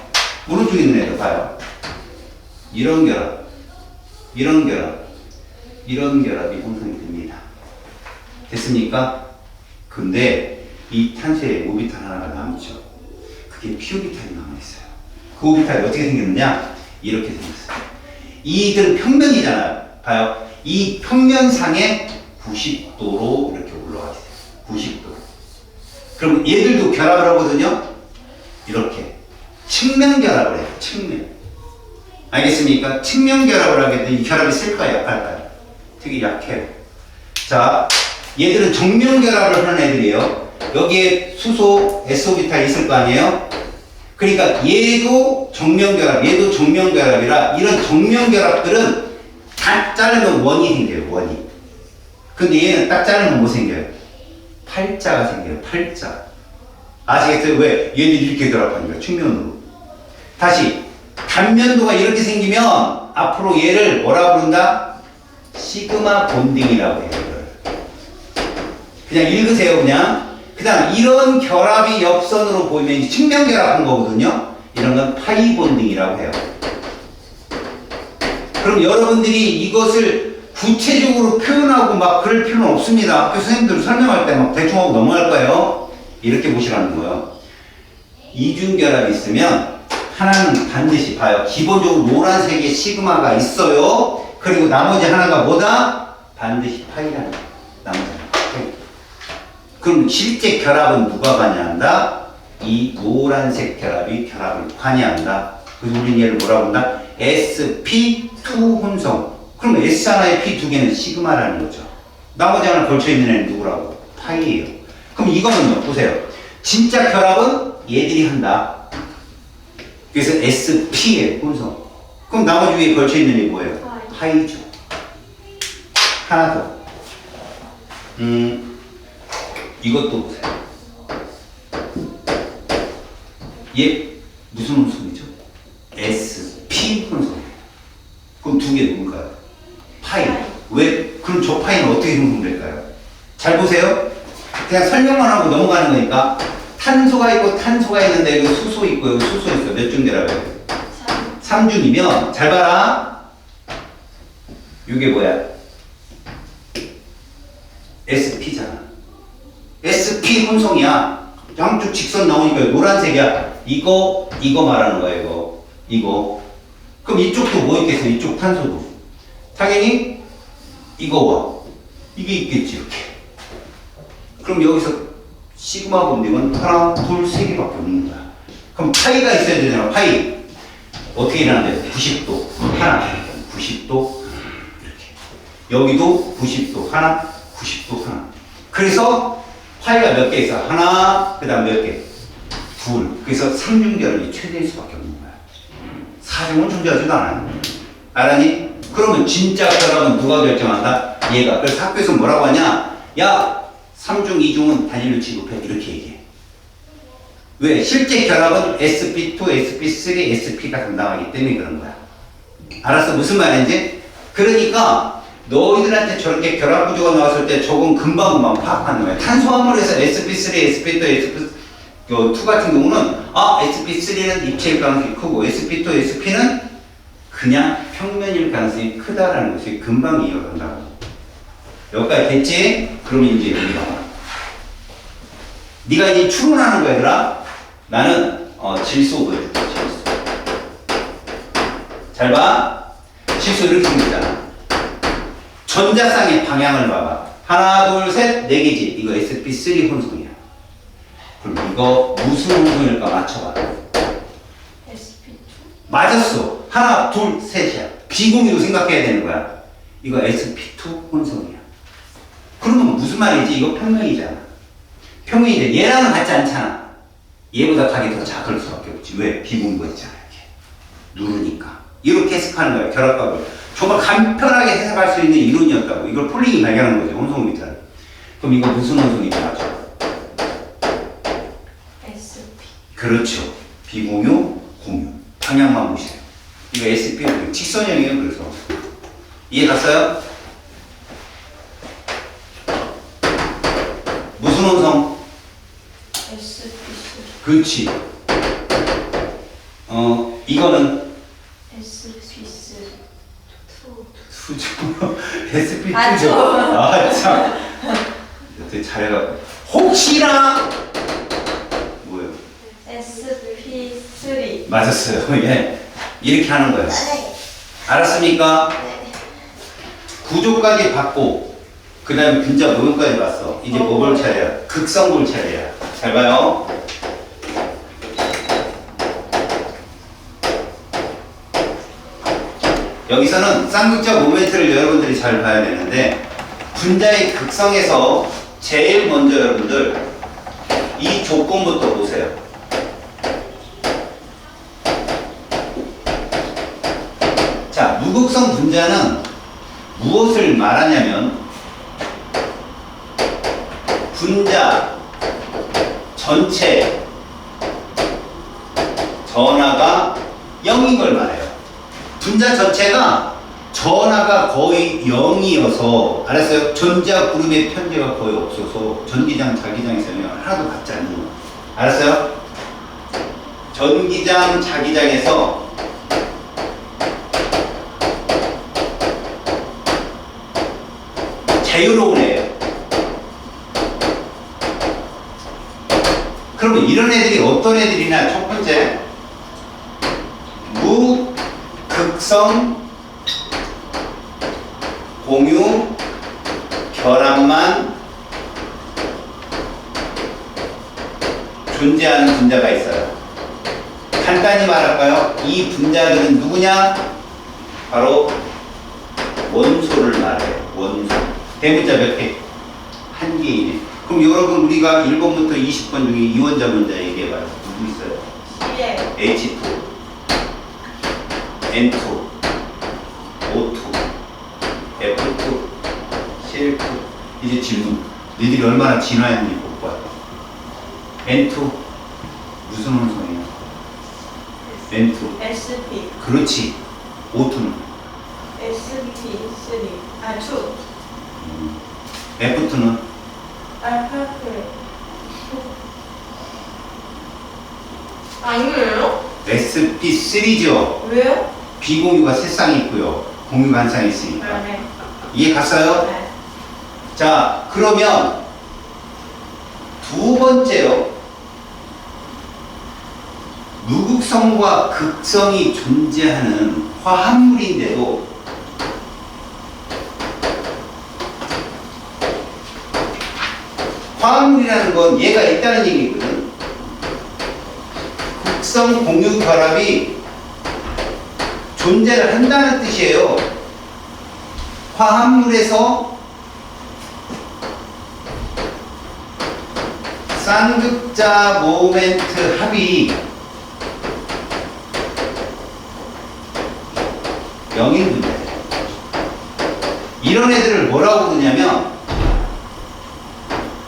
오른쪽에 있는 애들 봐요. 이런 결합, 이런 결합, 이런 결합이 형성이 됩니다. 됐습니까? 근데 이 탄소에 오비탈 하나가 남죠. 그게 P오비탈이 남아있어요. 그 오비탈이 어떻게 생겼느냐? 이렇게 생겼어요. 이들은 평면이잖아요. 봐요. 이 평면상에 90도로 이렇게 올라가 있어요. 90도. 그럼 얘들도 결합을 하거든요. 이렇게 측면 결합을 해요. 측면. 알겠습니까? 측면 결합을 하게 되면 이 결합이 쓸까요? 약할까요? 되게 약해요. 자, 얘들은 정면 결합을 하는 애들이에요. 여기에 수소 S오비탈이 있을 거 아니에요? 그러니까 얘도 정면 결합, 얘도 정면 결합이라 이런 정면 결합들은 다 자르면 원이 생겨요. 원이. 근데 얘는 딱 자르면 뭐 생겨요? 팔자가 생겨요. 팔자. 아시겠어요? 왜? 얘는 이렇게 결합하니까 측면으로. 다시 단면도가 이렇게 생기면 앞으로 얘를 뭐라 부른다? 시그마 본딩이라고 해요. 그냥 읽으세요. 그냥. 그 다음 이런 결합이 옆선으로 보이면 측면 결합한 거거든요. 이런 건 파이 본딩이라고 해요. 그럼 여러분들이 이것을 구체적으로 표현하고 막 그럴 필요는 없습니다. 학교 선생님들 설명할 때 막 대충 하고 넘어갈 거예요. 이렇게 보시라는 거예요. 이중결합이 있으면 하나는 반드시 봐요. 기본적으로 노란색에 시그마가 있어요. 그리고 나머지 하나가 뭐다? 반드시 파이라는 거예요. 나머지 하나. 파이. 그럼 실제 결합은 누가 관여한다? 이 노란색 결합이 결합을 관여한다. 그래서 우리는 얘를 뭐라고 한다? SP2 혼성. 그럼 S 하나에 P 두 개는 시그마라는 거죠. 나머지 하나 걸쳐있는 애는 누구라고? 파이예요. 그럼 이거는요, 보세요. 진짜 결합은 얘들이 한다. 그래서 SP의 혼성. 그럼 나머지 위에 걸쳐있는 게 뭐예요? 파이죠. 하나 더. 이것도 보세요. 얘 무슨 혼성이죠? SP 혼성이에요. 그럼 두 개 누굴까요? 파이. 왜? 그럼 저 파이는 어떻게 형성될까요? 잘 보세요. 그냥 설명만 하고 넘어가는 거니까 탄소가 있고 탄소가 있는데 여기 수소 있고 여기 수소 있어. 몇 중대라고 해요? 3중이면 잘 봐라. 이게 뭐야? SP잖아. SP 혼성이야. 양쪽 직선 나오니까 노란색이야. 이거 말하는 거야. 이거. 그럼 이쪽도 뭐 있겠어? 이쪽 탄소도. 당연히 이거와 이게 있겠지. 이렇게. 그럼 여기서 시그마 본딩은 하나, 둘, 세 개밖에 없는 거야. 그럼 파이가 있어야 되잖아. 파이. 어떻게 일어나는데? 90도 하나, 90도 이렇게. 여기도 90도 하나, 90도 하나. 그래서 파이가 몇 개 있어? 하나, 그 다음 몇 개? 둘. 그래서 3중결합이 최대일 수밖에 없는 거야. 4중은 존재하지도 않아요. 알았니? 그러면 진짜 결합은 누가 결정한다? 얘가. 그래서 학교에서 뭐라고 하냐? 야, 3중, 2중은 단일로 취급해. 이렇게 얘기해. 왜? 실제 결합은 sp2, sp3, sp가 담당하기 때문에 그런 거야. 알았어? 무슨 말인지? 그러니까 너희들한테 저렇게 결합 구조가 나왔을 때 저건 금방 파악하는 거야. 탄소화물에서 sp3, sp2, sp2 같은 경우는 sp3는 입체일 가능성이 크고 sp2, sp는 그냥 평면일 가능성이 크다라는 것이 금방 이해간다고. 여기까지 됐지? 그러면 이제 여기 봐봐. 네가 이제 추론하는 거야, 얘들아. 나는 질소 보여줄게. 질소. 잘 봐. 질소 이렇게 생겼잖아. 전자쌍의 방향을 봐봐. 하나, 둘, 셋, 네 개지. 이거 sp3 혼성이야. 그럼 이거 무슨 혼성일까 맞춰봐. SP2. 맞았어. 하나, 둘, 셋이야. 비공유로 생각해야 되는 거야. 이거 sp2 혼성이야. 그러면 무슨 말이지? 이거 평면이잖아. 평면인데 얘랑은 같지 않잖아. 얘보다 각이 더 작을 수밖에 없지. 왜? 비공유가 있잖아. 이렇게 누르니까. 이렇게 해석하는 거야. 결합각을. 정말 간편하게 해석할 수 있는 이론이었다고. 이걸 폴링이 발견한 거죠. 혼성미터를. 그럼 이거 무슨 혼성인지 맞죠? SP. 그렇죠. 비공유, 공유. 방향만 보세요. 이거 SP고 직선형이에요. 그래서 이해 갔어요? 무슨 혼성? SP3. 그렇지. 이거는 SP3. 수죠. SP2죠. 맞죠. 참. 되게 잘해갖고. 혹시나 뭐예요? SP3. 맞았어요. 예. 이렇게 하는 거예요. 네. 알았습니까? 네. 구조까지 봤고 그 다음에 분자 모형까지 봤어. 이제 뭐 볼 차례야? 극성 볼 차례야. 잘 봐요. 여기서는 쌍극자 모멘트를 여러분들이 잘 봐야 되는데 분자의 극성에서 제일 먼저 여러분들 이 조건부터 보세요. 자, 무극성 분자는 무엇을 말하냐면 분자 전체 전하가 0인 걸 말해요. 분자 전체가 전하가 거의 0이어서 알았어요? 전자 그룹의 편제가 거의 없어서 전기장, 자기장에서는 하나도 같지 않는 거. 알았어요? 전기장, 자기장에서 자유로운 애예요. 그러면 이런 애들이 어떤 애들이냐? 첫 번째, 무극성 공유 결합만 존재하는 분자가 있어요. 간단히 말할까요? 이 분자들은 누구냐? 바로 원소를 말해요. 원소. 대문자 몇 개? 한 개이네. 그럼 여러분 우리가 1번부터 20번 중에 이원자 문자 얘기해봐요. 누구 있어요? CL. H2, N2, O2, F2, CL2. 이제 질문. 너희들이 얼마나 진화했는지 볼 거야. N2 무슨 혼성이야? N2. SP. 그렇지. O2는 SP3. 아, 2. F2는 알파풀. 아니에요? SP3죠. 왜요? 비공유가 세 쌍이 있고요. 공유가 한 쌍이 있으니까. 네. 이해 갔어요? 네. 자, 그러면 두 번째요. 무극성과 극성이 존재하는 화합물인데도 화합물이라는 건 얘가 있다는 얘기거든. 극성 공유 결합이 존재를 한다는 뜻이에요. 화합물에서 쌍극자 모멘트 합이 0인 분자예요. 이런 애들을 뭐라고 부르냐면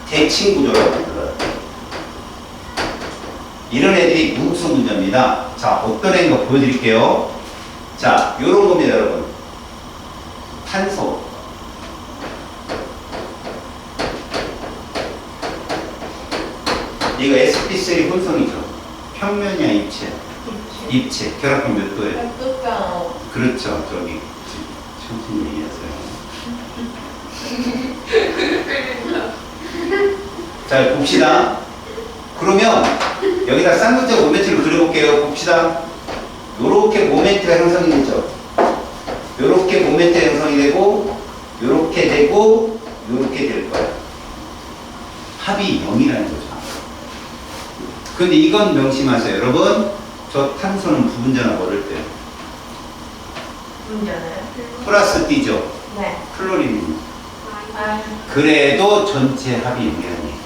대칭 구조라고 불러요. 이런 애들이 무극성 분자입니다. 자, 어떤 애인가 보여드릴게요. 자, 요런 겁니다, 여러분. 탄소. 얘가 sp3 혼성이죠. 평면이야, 입체. 입체. 결합점 몇 도예요? 백두병. 그렇죠. 저기 천천히 얘기하세요. 자, 봅시다. 그러면 여기다 쌍극자 모멘트를 그려볼게요. 봅시다. 요렇게 모멘트가 형성이 되죠. 요렇게 모멘트가 형성이 되고 요렇게 되고 요렇게 될 거예요. 합이 0이라는 거죠. 근데 이건 명심하세요. 여러분, 저 탄소는 부분전화 걸을 때 문제는? 플러스 D죠. 네. 클로린입니다. 아, 그래도 전체 합이 0이라는 얘기예요.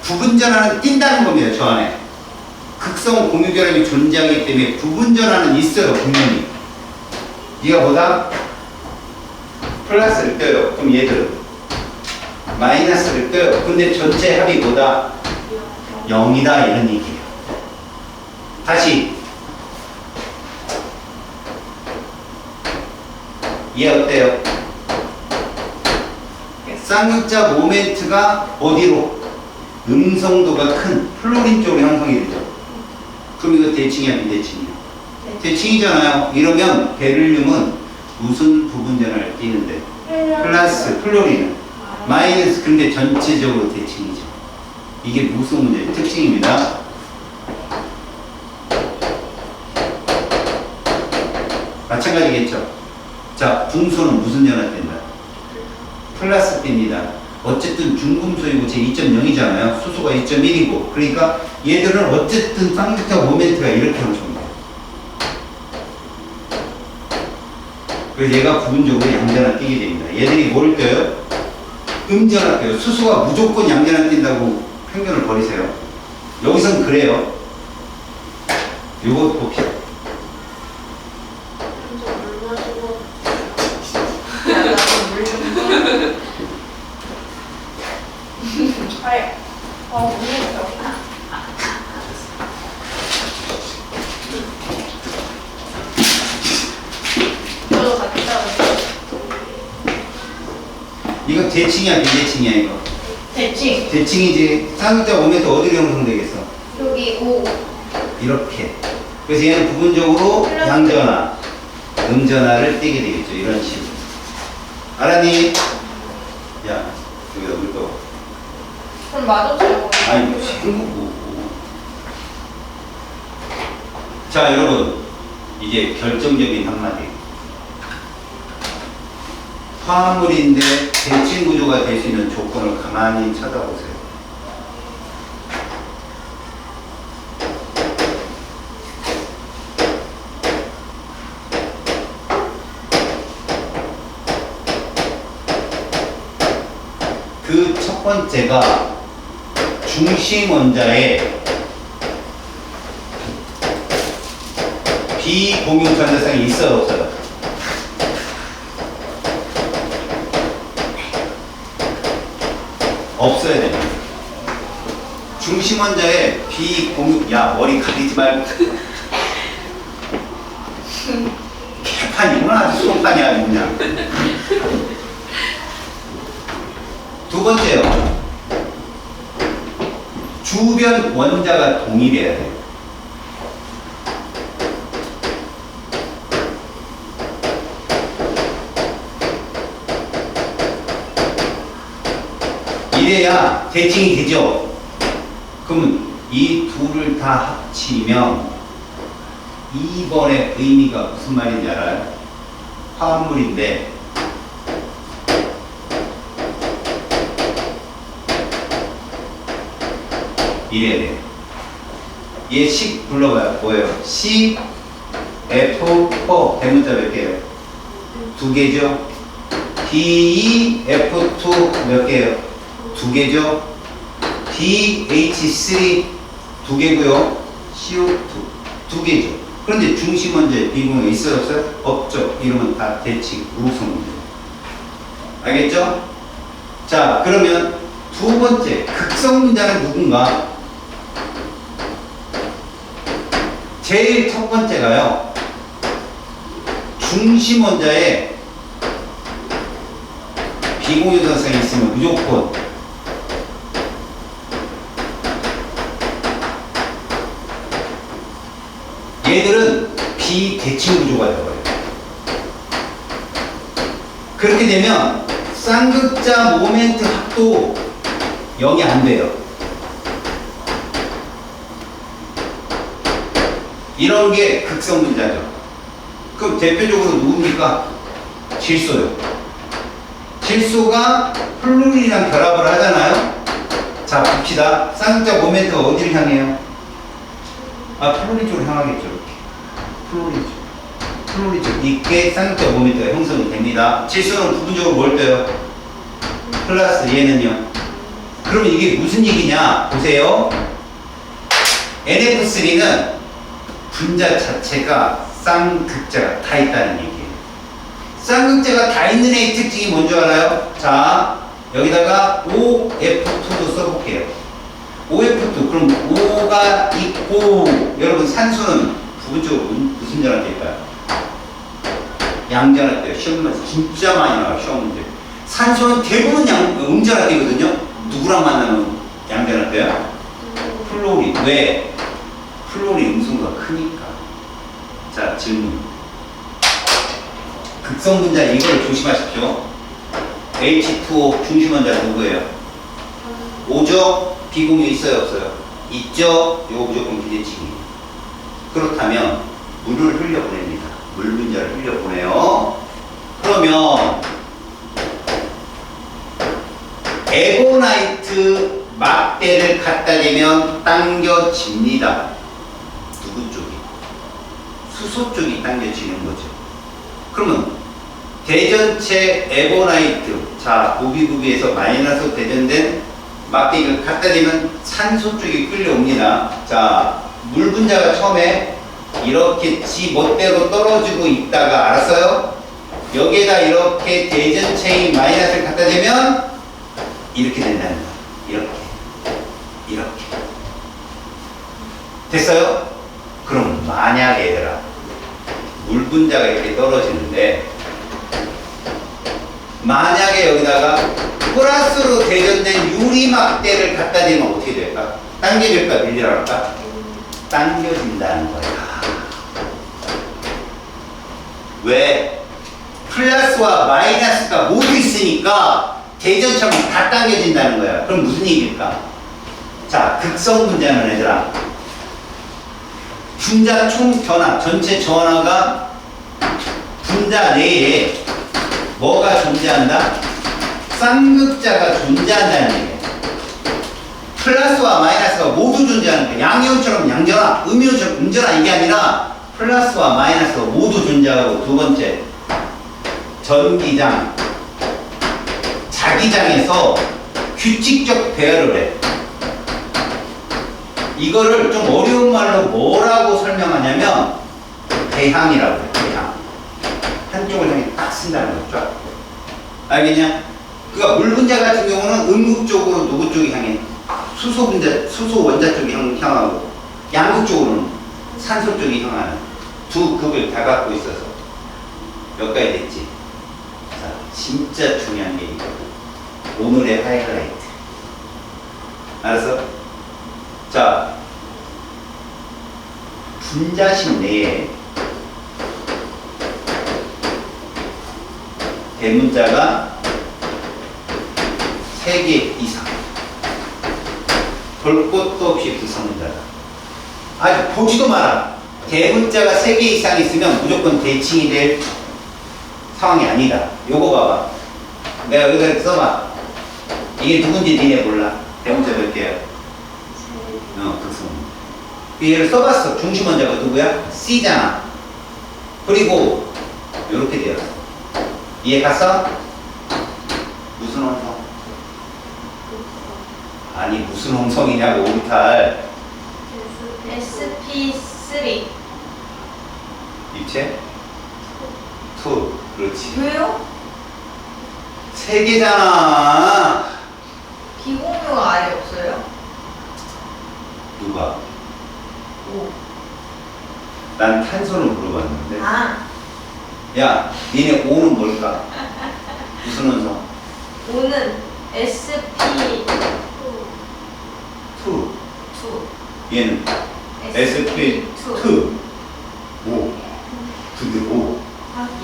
부분전환은 뛴다는 겁니다. 저 안에. 극성 공유결합이 존재하기 때문에 부분전환은 있어요. 분명히. 얘가 뭐다? 플러스를 껴요. 그럼 얘들은 마이너스를 껴요. 근데 전체 합이 뭐다? 0이다 이런 얘기예요. 다시 얘 어때요? 쌍극자 모멘트가 어디로? 음성도가 큰 플로린 쪽으로 형성이 되죠. 그럼 이거 대칭이야, 비대칭이야? 대칭이잖아요. 이러면 베릴륨은 무슨 부분전환을 띄는데? 플러스, 플로린은 마이너스. 근데 전체적으로 대칭이죠. 이게 무슨 문제의 특징입니다. 마찬가지겠죠. 자, 붕소는 무슨 전환 된다? 플러스 B입니다. 어쨌든 중금속이고 제 2.0이잖아요. 수소가 2.1이고. 그러니까 얘들은 어쨌든 쌍극자 모멘트가 이렇게 형성돼요. 그래서 얘가 부분적으로 양전환 띄게 됩니다. 얘들이 뭘 껴요? 음전환 껴요. 수소가 무조건 양전환 띈다고 편견을 버리세요. 여기선 그래요. 요거 봅시다. 저도 같이 따라요. 이거 대칭이야, 비대칭이야, 이거? 대칭. 대칭이지. 쌍극자 모멘트 어디로 형성되겠어? 여기 5. 이렇게. 그래서 얘는 부분적으로 양전화, 음전화를 띄게 되겠죠. 이런 식으로. 알았니? 야, 여기다 물 떠. 그럼 맞았어요. 아니, 생각고. 자, 여러분. 이제 결정적인 한마디. 화합물인데 대칭 구조가 될 수 있는 조건을 가만히 찾아보세요. 그 첫 번째가 중심 원자의 비공유 전자성이 있어요, 없어요? 없어야 됩니다. 중심 원자의 비공유, 야, 머리 가리지 말고. 개판이구나, 아주 수업판이야, 그냥. 두 번째요. 주변 원자가 동일해야 돼요. 이래야 대칭이 되죠. 그러면 이 둘을 다 합치면 2번의 의미가 무슨 말인지 알아요? 화합물인데 이래야 돼요. 얘 식 불러봐요. 뭐예요? C, F, 4 대문자 몇 개예요? 2개죠. D, F2 몇 개예요? 2개죠. DH3 2개고요. CO2 2개죠. 그런데 중심 원자의 비공유가 있어요, 없어요? 없죠. 이러면 다 대칭, 우극성 문제. 알겠죠? 자, 그러면 두 번째, 극성 문자는 누군가? 제일 첫 번째가요, 중심 원자에 비공유 전성이 있으면 무조건 얘들은 비대칭 구조가 되어요. 그렇게 되면 쌍극자 모멘트 합도 0이 안 돼요. 이런 게 극성 분자죠. 그럼 대표적으로 누굽니까? 질소요. 질소가 플루린이랑 결합을 하잖아요. 자, 봅시다. 쌍극자 모멘트가 어디를 향해요? 아, 플루린 쪽으로 향하겠죠. 이렇게. 플루린 쪽. 플루린 쪽. 이게 쌍극자 모멘트가 형성이 됩니다. 질소는 부분적으로 뭘 떠요? 플러스, 얘는요. 그러면 이게 무슨 얘기냐? 보세요. NF3는 분자 자체가 쌍극자가 다 있다는 얘기예요. 쌍극자가 다 있는 애의 특징이 뭔지 알아요? 자, 여기다가 OF2도 써볼게요. OF2, 그럼 O가 있고, 여러분 산소는 부분적으로 무슨 전화 될까요? 양전화 돼요. 시험 문제 진짜 많이 나와요, 시험 문제. 산소는 대부분 음전화 되거든요. 누구랑 만나면 양전화 돼요? 플로린. 왜? 플로린 음수가 크니까. 자, 질문. 극성 분자 이걸 조심하십시오. H2O 중심 원자 누구예요? O죠? 비공유 있어요, 없어요? 있죠? 요거 무조건 비대칭이에요. 그렇다면 물을 흘려보냅니다. 물 분자를 흘려보내요. 그러면 에고나이트 막대를 갖다 대면 당겨집니다. 누구 쪽이? 수소 쪽이 당겨지는 거죠. 그러면 대전체 에고나이트, 자, 부비부비에서 마이너스 대전된 막대기를 갖다 대면 산소 쪽이 끌려옵니다. 자, 물 분자가 처음에 이렇게 지 멋대로 떨어지고 있다가, 알았어요? 여기에다 이렇게 대전체인 마이너스를 갖다 대면 이렇게 된다는 거예요. 이렇게. 됐어요? 그럼 만약에 얘들아, 물 분자가 이렇게 떨어지는데, 만약에 여기다가 플러스로 대전된 유리막대를 갖다 대면 어떻게 될까? 당겨질까? 밀려날까? 당겨진다는 거야. 왜? 플러스와 마이너스가 모두 있으니까 대전처럼 다 당겨진다는 거야. 그럼 무슨 얘기일까? 자, 극성 분자는 얘들아, 분자 총 변화, 전체 전화가 분자 내에 뭐가 존재한다? 쌍극자가 존재한다는 얘기예요. 플러스와 마이너스가 모두 존재하는 거예요. 양이온처럼 양전화, 음이온처럼 음전화, 이게 아니라 플러스와 마이너스가 모두 존재하고, 두 번째, 전기장, 자기장에서 규칙적 배열을 해. 이거를 좀 어려운 말로 뭐라고 설명하냐면 배향이라고 해. 배향. 한쪽을 향해 딱 쓴다는 거죠. 알겠냐? 그러니까 물 분자 같은 경우는 음극적으로 누구 쪽이 향해? 수소 분자, 수소 원자 쪽이 향하고 양극적으로는 산소 쪽이 향하는 두 극을 다 갖고 있어서 여기까지 됐지. 자, 진짜 중요한 게 이거고 오늘의 하이라이트. 알았어? 자, 분자식 내에 대문자가 3개 이상. 볼 것도 없이 불성문자다. 아직 보지도 마라. 대문자가 3개 이상 있으면 무조건 대칭이 될 상황이 아니다. 요거 봐봐. 내가 여기다 써봐. 이게 누군지 니네 몰라. 대문자 몇 개야? 극성문자. 얘를 써봤어. 중심원자가 누구야? C잖아. 그리고 요렇게 되었어. 이해 갔어? 무슨 원성? 아니 무슨 원성이냐고 오리탈. SP3. 입체? 2. 그렇지. 왜요? 3개잖아. 비공유가 아예 없어요? 누가? 오. 난 탄소를 물어봤는데. 아, 야, 니네 O는 뭘까? 무슨 원성? 오는 SP2. 2. 얘는 SP2. 5. 근데 5. 확인.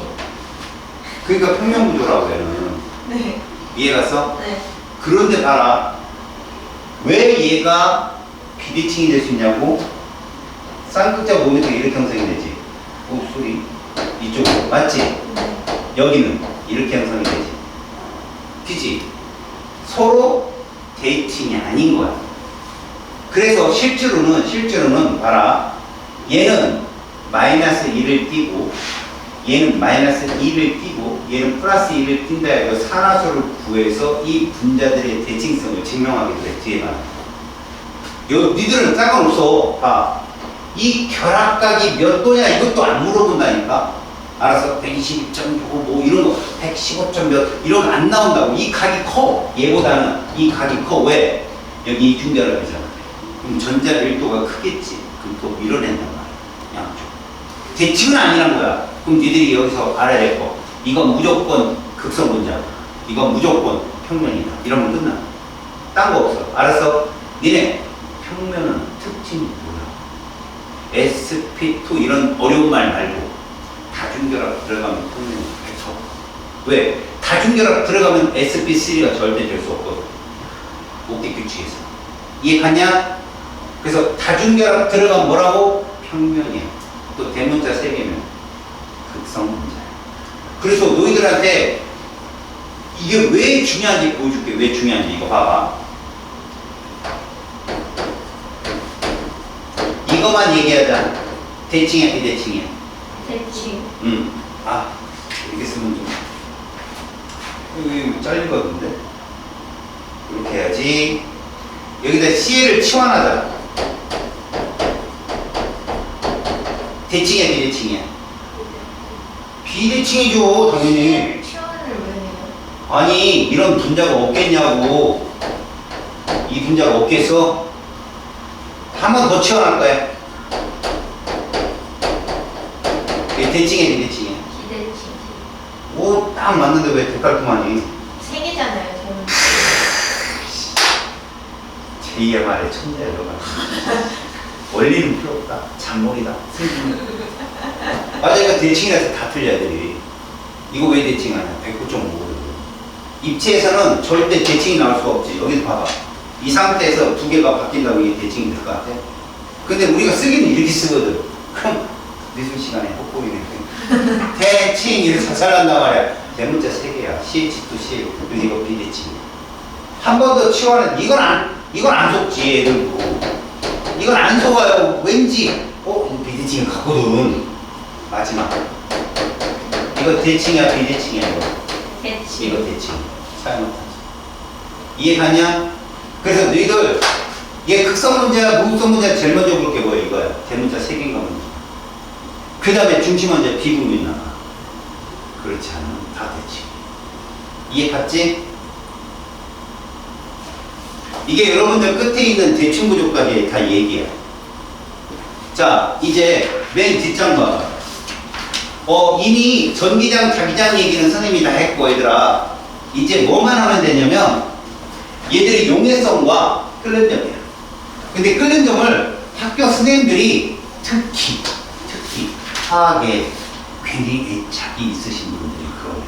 그러니까 평면구조라고 얘는. 네. 이해 갔어? 네. 그런데 봐라. 왜 얘가 비대칭이 될 수 있냐고? 쌍극자 모멘트 이렇게 형성이 되지. 오, 소리. 이쪽으로. 맞지? 네. 여기는 이렇게 형성이 되지. 그치? 서로 대칭이 아닌 거야. 그래서 실제로는 봐라. 얘는 마이너스 1을 띄고 얘는 마이너스 2를 띄고 얘는 플러스 2를 띈다 해서 산화수를 구해서 이 분자들의 대칭성을 증명하게 돼. 뒤에 봐. 니들은 상관없어. 봐. 이 결합각이 몇 도냐 이것도 안 물어본다니까. 알아서 122.9 뭐 이런 거 115점 몇 이런 거 안 나온다고. 이 각이 커. 얘보다는 이 각이 커. 왜? 여기 이중결합이잖아. 그럼 전자 밀도가 크겠지. 그럼 또 밀어낸단 말이야. 양쪽. 대칭은 아니란 거야. 그럼 니들이 여기서 알아야 될 거. 이건 무조건 극성분자. 이건 무조건 평면이다. 이러면 끝나. 딴 거 없어. 알았어? 니네 평면은 특징이 뭐야? SP2 이런 어려운 말 말고 다중결합 들어가면 평면이 쳐. 왜? 다중결합 들어가면 SP3가 절대 될 수 없거든. 옵틱 규칙에서. 이해 갔냐? 그래서 다중결합 들어가면 뭐라고? 평면이야. 또 대문자 3개면 극성분자야. 그래서 너희들한테 이게 왜 중요한지 보여줄게. 왜 중요한지 이거 봐봐. 이거만 얘기하자. 대칭이야, 비대칭이야? 대칭. 아, 이렇게 쓰면 좀 여기 잘리거든요. 이렇게 해야지. 여기다 CL을 치환하자. 대칭이야, 비대칭이야? 비대칭이죠, 당연히. 치환을 왜 해요? 아니, 이런 분자가 없겠냐고. 이 분자가 없겠어? 한 번 더 치환할 거야. 이게 대칭이야, 비대칭이야? 비대칭. 오, 딱 맞는데 왜 대깔끔하니? 3개잖아요, 저는. 제2의 말에 천재야, 너가. 원리는 필요 없다. 잔머리다. 맞아, 이거 대칭이라서 다 틀려, 애들이. 이거 왜 대칭하냐? 109.5거든. 입체에서는 절대 대칭이 나올 수가 없지. 여기서 봐봐. 이 상태에서 두 개가 바뀐다고 이게 대칭이 될 것 같아? 근데 우리가 쓰기는 이렇게 쓰거든. 그럼 미술 시간에 헛보이네. 대칭 이렇게 자살한단 말이야. 대문자 3개야. CH2 CH. 그리고 이거 비대칭. 한 번 더 치환해. 이건 안 속지, 애들도. 이건 안 속아요. 왠지, 이거 비대칭이 같거든. 마지막. 이거 대칭이야, 비대칭이야, 이거. 대칭. 이거 대칭. 사용을 하지. 이해가냐? 그래서 너희들 얘 극성 문제야 무극성 문제야 제일 먼저 볼 게 뭐야 이거야. 대문자 3개인가 먼저. 그 다음에 중심 문제 비분이 나와. 그렇지 않으면 다 되지. 이해 갔지? 이게 여러분들 끝에 있는 대칭구조까지 다 얘기야. 자, 이제 맨 뒷장 봐. 이미 전기장, 자기장 얘기는 선생님이 다 했고, 얘들아. 이제 뭐만 하면 되냐면, 얘들이 용해성과 끓는 점이야. 근데 끓는 점을 학교 선생님들이 특히 화학에 괜히 애착이 있으신 분들이 그걸 해.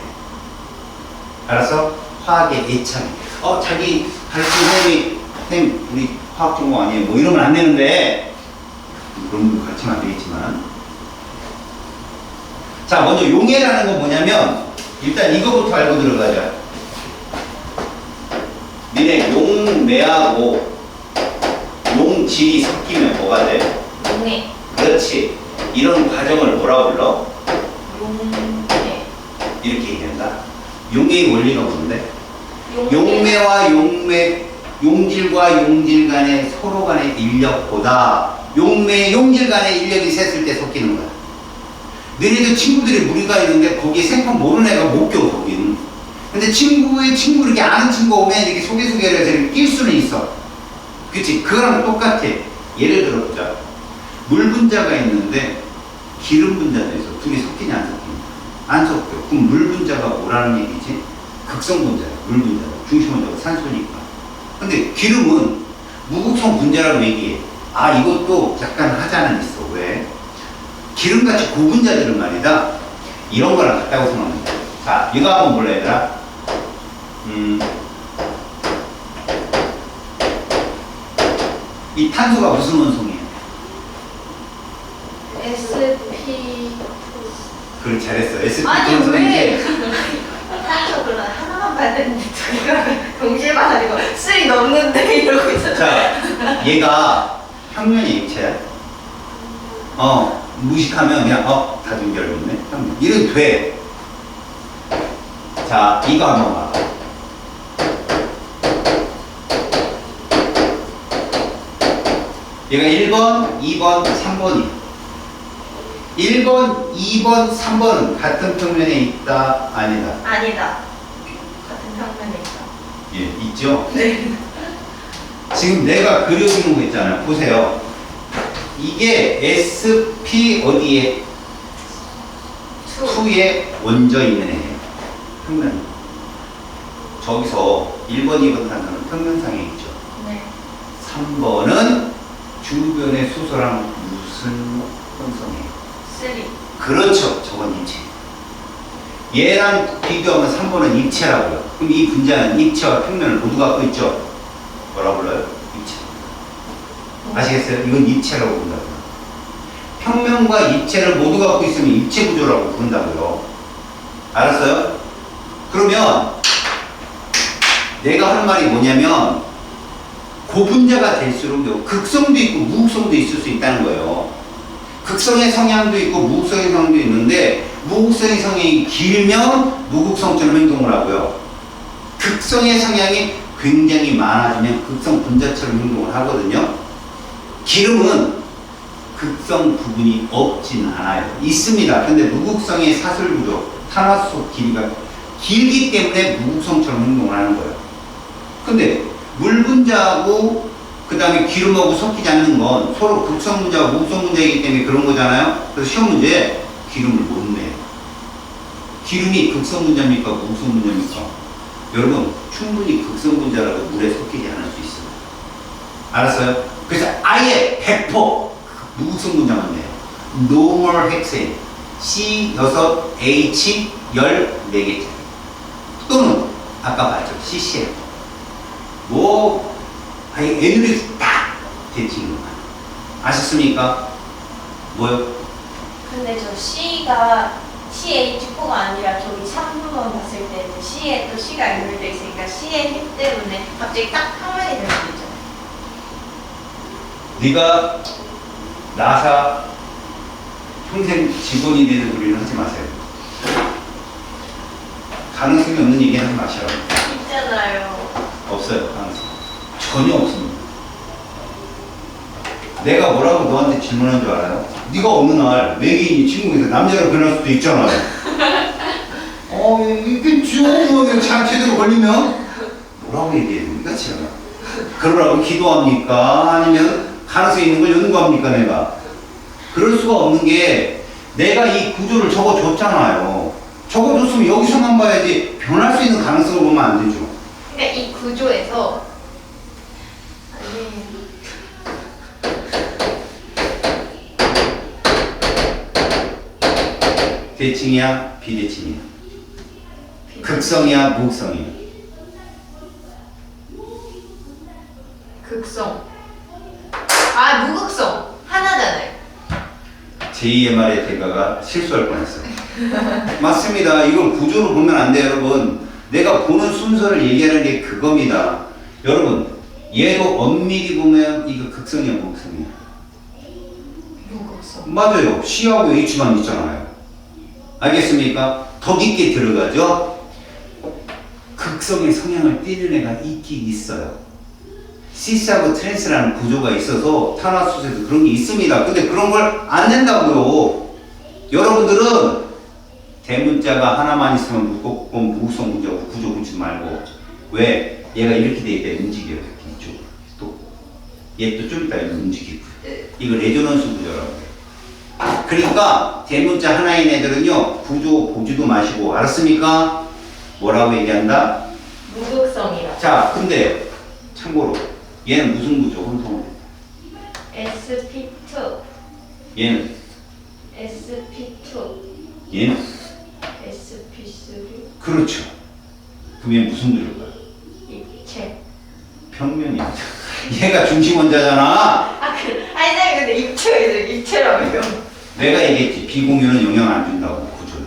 알았어? 화학에 애착이. 자기 가르치는 선생님, 우리 화학 전공 아니에요. 뭐 이러면 안 되는데, 그런 분 가르치면 안 되겠지만. 자, 먼저 용해라는 건 뭐냐면, 일단 이거부터 알고 들어가자. 니네 용매하고 용질이 섞이면 뭐가 돼? 용해. 그렇지. 이런 과정을 뭐라 불러? 용해. 이렇게 얘기한다. 용해의 원리가 뭔데? 용매와 용질과 용질 간의 서로 간의 인력보다 용질 간의 인력이 셌을 때 섞이는 거야. 너희도 친구들이 무리가 있는데 거기에 생판 모르는 애가 못 껴, 거기는. 근데 친구 이렇게 아는 친구 오면 이렇게 소개를 해서 이렇게 낄 수는 있어. 그치? 그거랑 똑같아. 예를 들어보자. 물 분자가 있는데 기름 분자도 있어. 둘이 섞이냐, 안 섞이냐? 안 섞여. 그럼 물 분자가 뭐라는 얘기지? 극성 분자야. 물 분자가. 중심 원자가 산소니까. 근데 기름은 무극성 분자라고 얘기해. 이것도 약간 하자는 있어. 왜? 기름같이 고분자들은 말이다. 이런 거랑 같다고 생각하면 돼. 자, 이거 한번 볼래, 얘들아? 이 탄소가 무슨 원성이에요? SP. 그래, 잘했어. SP 아니, 원성인데. 한쪽 그럼 하나만 봐야 되는데 저희가 동시에 봐가지고 3 넘는데 이러고 있었어. 자, 얘가 평면의 입체야. 무식하면 그냥, 다 연결됐네. 평면. 이래도 돼. 자, 이거 한번 봐. 얘가 1번, 2번, 3번이야. 1번, 2번, 3번은 같은 평면에 있다, 아니다? 아니다. 같은 평면에 있다. 예, 있죠? 네. 지금 내가 그려주는 거 있잖아요. 보세요. 이게 SP 어디에? 2에 얹어 있는 애예요. 평면. 저기서 1번, 2번 단어는 평면상에 있죠. 네. 3번은 주변의 수소랑 무슨 혼성이에요? 3. 그렇죠. 저건 입체. 얘랑 비교하면 3번은 입체라고요. 그럼 이 분자는 입체와 평면을 모두 갖고 있죠. 뭐라 불러요? 입체. 아시겠어요? 이건 입체라고 부른다고요. 평면과 입체를 모두 갖고 있으면 입체 구조라고 부른다고요. 알았어요? 그러면 내가 하는 말이 뭐냐면 고분자가 될수록 극성도 있고 무극성도 있을 수 있다는 거예요. 극성의 성향도 있고 무극성의 성향도 있는데 무극성의 성향이 길면 무극성처럼 행동을 하고요. 극성의 성향이 굉장히 많아지면 극성 분자처럼 행동을 하거든요. 기름은 극성 부분이 없진 않아요. 있습니다. 근데 무극성의 사슬 구조, 탄화수 길이가 길기 때문에 무극성처럼 행동을 하는 거예요. 근데 물 분자하고 그 다음에 기름하고 섞이지 않는 건 서로 극성 분자와 무극성 분자이기 때문에 그런 거잖아요. 그래서 시험 문제에 기름을 못 내요. 기름이 극성 분자입니까? 무극성 분자입니까? 여러분, 충분히 극성 분자라도 물에 섞이지 않을 수 있어요. 알았어요? 그래서 아예 100% 무극성 분자만 내요. No more hexane. C6, H 14개짜리. 또는 아까 봤죠? CCl. 아예 에너지 딱 대칭인 거야. 아셨습니까? 뭐요? 근데 저 C가 CH4가 아니라 저기 3부만 봤을 때는 C에 또 C가 연결돼 있으니까 C의 힘 때문에 갑자기 딱 평면이 될 수 있잖아요. 네가 나사 평생 직원이 되는 소리는 하지 마세요. 가능성이 없는 얘기 하지 마시라고. 있잖아요. 없어요. 가능성. 전혀 없습니다. 내가 뭐라고 너한테 질문한 줄 알아요? 네가 어느 날 외계인이 친구에서 남자로 변할 수도 있잖아요. 이게 잘 제대로 걸리면 뭐라고 얘기해야 됩니까, 제가? 그러라고 기도합니까? 아니면 가능성이 있는 걸 연구합니까, 내가? 그럴 수가 없는 게 내가 이 구조를 적어줬잖아요. 적어줬으면 여기서만 봐야지 변할 수 있는 가능성을 보면 안 되죠. 그러니까 이 구조에서 아니 대칭이야, 비대칭이야? 극성이야, 무극성이야? 극성. 아 무극성 하나잖아요. 제2의 말의 대가가 실수할 뻔했어요. 맞습니다. 이걸 구조로 보면 안 돼요, 여러분. 내가 보는 순서를 얘기하는 게 그겁니다. 여러분, 얘도 엄밀히 보면 이거 극성이야, 무극성이야? 무극성. 맞아요. C하고 H만 있잖아요. 알겠습니까? 더 깊게 들어가죠? 극성의 성향을 띠는 애가 있긴 있어요. 시스하고 트랜스라는 구조가 있어서 탄화수소에서 그런 게 있습니다. 근데 그런 걸 안 낸다고요. 여러분들은 대문자가 하나만 있으면 무조건 무극성 문제고 구조 묻지 말고. 왜? 얘가 이렇게 돼 있다 움직여요. 이쪽. 또. 얘 또 좀 이따 움직이고. 이거 레조넌스 구조라고 해요. 그러니까 대문자 하나인 애들은요 구조 보지도 마시고. 알았습니까? 뭐라고 얘기한다? 무극성이라. 자, 근데 참고로 얘는 무슨 구조? 혼성. SP2, 얘는 SP2, 얘는 SP3, 그렇죠. 그럼 얘는 무슨 구조일까요? 입체. 평면이죠. 얘가 중심 원자잖아. 아니 쌤 근데 입체라고요. 내가 얘기했지. 비공유는 영향 안 준다고 구조는.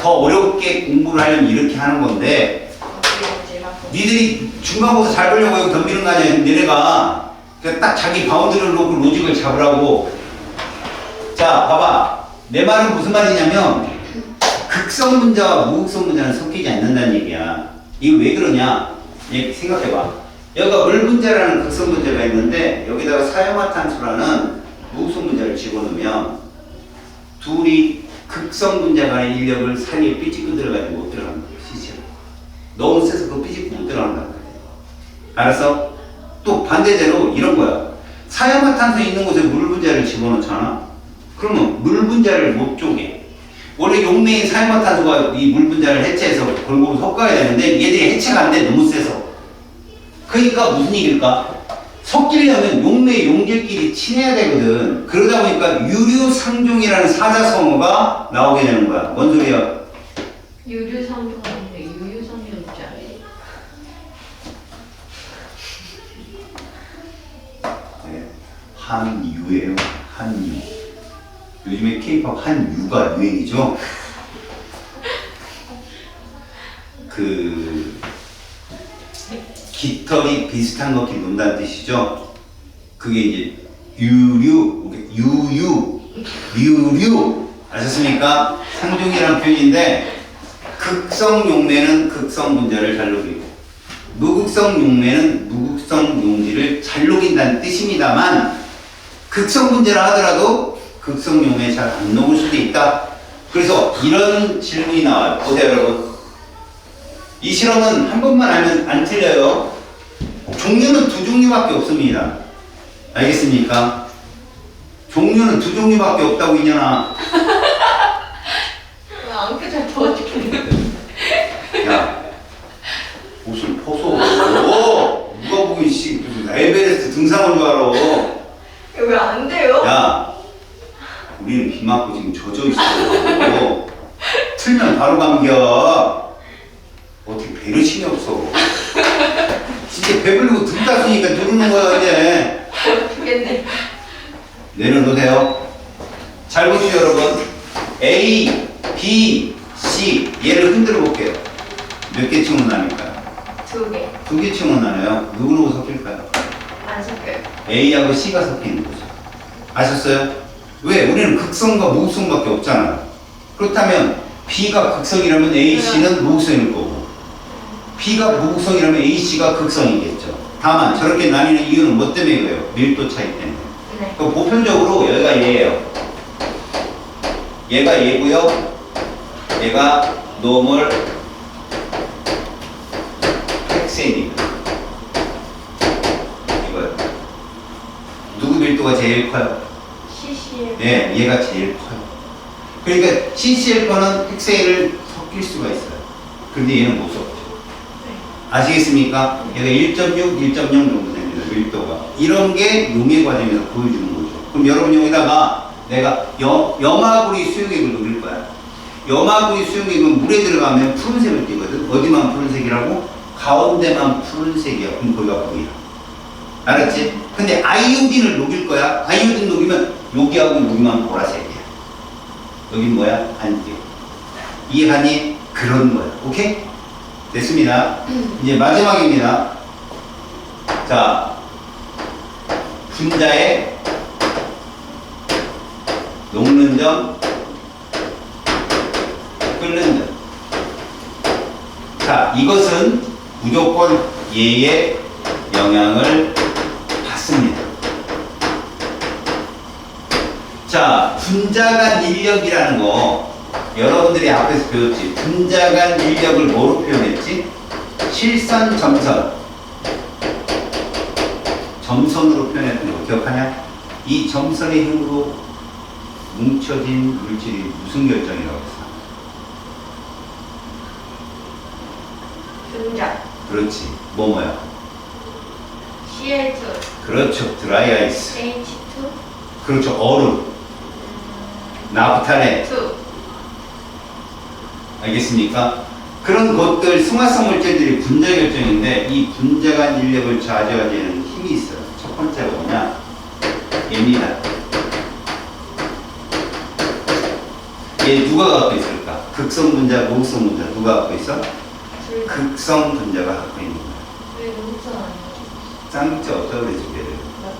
더 어렵게 공부를 하려면 이렇게 하는 건데 니들이 중간고사 잘 보려고 여기 덤비는 거 아니야. 너네가 그러니까 딱 자기 바운드를 놓고 로직을 잡으라고. 자 봐봐. 내 말은 무슨 말이냐면 극성 문자와 무극성 문자는 섞이지 않는다는 얘기야. 이거 왜 그러냐? 얘 생각해봐. 여기가 물분자라는 극성 문자가 있는데 여기다가 사용화탄소라는 무극성 문자를 집어넣으면 둘이 극성 분자 간의 인력을 사이에 삐집고 들어가지 못 들어간다. 실제로. 너무 세서 그 삐집고 못 들어간단 말이야. 알았어? 또 반대대로 이런 거야. 사용화탄소 있는 곳에 물 분자를 집어넣잖아. 그러면 물 분자를 못 쪼개. 원래 용매인 사용화탄소가 이 물 분자를 해체해서 골고루 섞어야 되는데 얘들이 해체가 안 돼. 너무 세서. 그러니까 무슨 얘기일까? 섞이려면 용매 용질끼리 친해야 되거든. 그러다 보니까 유류상종이라는 사자성어가 나오게 되는 거야. 뭔 소리야? 유류상종인데 유유상종 있지 않아요? 네. 한유예요. 한유. 요즘에 K-pop 한유가 유행이죠. 그 깃털이 비슷한 거 논다는 뜻이죠. 그게 이제 유류, 유류 아셨습니까? 상종이라는 표현인데 극성 용매는 극성 분자를 잘 녹이고 무극성 용매는 무극성 용지를 잘 녹인다는 뜻입니다만 극성 분자라 하더라도 극성 용매 잘 안 녹을 수도 있다. 그래서 이런 질문이 나와요. 보세요 여러분. 이 실험은 한 번만 하면 안 틀려요. 종류는 두 종류밖에 없습니다. 알겠습니까? 종류는 두 종류밖에 없다고 이년아. 안게 잘 더워 죽겠네. 야, 옷을 벗어. 누가 보기 씨 무슨 에베레스트 등산한 줄 알아. 왜 안 돼요? 야, 우리는 비 맞고 지금 젖어 있어. 틀면 바로 감겨. 어떻게 배려심이 없어. 진짜 배불리고 등 땄으니까 누르는 거야 이제. 죽겠네. 내려놓으세요. 잘 보시죠 여러분. A, B, C 얘를 흔들어 볼게요. 몇 개 층으로 나뉠까요? 2개. 두 개 층으로 나눠요. 누구누구 섞일까요? 안 섞여요. A하고 C가 섞이는 거죠. 아셨어요? 왜? 우리는 극성과 무극성밖에 없잖아요. 그렇다면 B가 극성이라면 A, C는 무극성일 거고 B가 무극성이라면 AC가 극성이겠죠. 다만 저렇게 나뉘는 이유는 뭐 때문에 그래요? 밀도 차이 때문에. 네. 그럼 보편적으로 여기가 얘예요. 얘가 얘고요. 얘가 노멀 헥센입니다. 이거요. 누구 밀도가 제일 커요? CCL. 네, 얘가 제일 커요. 그러니까 CCL-는 헥센을 섞일 수가 있어요. 근데 얘는 못 섞죠. 아시겠습니까? 얘가 1.6, 1.0 정도 됩니다. 밀도가. 이런 게 용해 과정에서 보여주는 거죠. 그럼 여러분 여기다가 내가 염화구리 수용액을 녹일 거야. 염화구리 수용액은 물에 들어가면 푸른색을 띠거든. 어디만 푸른색이라고? 가운데만 푸른색이야. 그럼 거기가 보이라. 알았지? 근데 아이오딘을 녹일 거야. 아이오딘 녹이면 여기하고 여기만 보라색이야. 여긴 뭐야? 안 띄어. 이해하니? 그런 거야. 오케이? 됐습니다. 이제 마지막입니다. 자, 분자의 녹는 점, 끓는 점. 자, 이것은 무조건 얘의 영향을 받습니다. 자, 분자 간 인력이라는 거 여러분들이 앞에서 배웠지. 분자 간 인력을 뭐로 표현했지? 실선, 점선. 점선으로 표현했던 거 기억하냐? 이 점선의 힘으로 뭉쳐진 물질이 무슨 결정이라고 했어? 분자. 그렇지. 뭐야? CL2. 그렇죠. 드라이 아이스. H2. 그렇죠. 얼음. 나프탈렌. 2. 알겠습니까? 그런 것들, 승화성 물질들이 분자 결정인데 이 분자 간 인력을 좌지하는 힘이 있어요. 첫 번째가 뭐냐? 얘입니다. 얘 누가 갖고 있을까? 극성 분자, 무극성 분자 누가 갖고 있어? 둘 다. 극성 분자가 갖고 있는 거야. 왜 노숙성 아니에요? 쌍자 없다고 그랬지, 얘를. 맞다.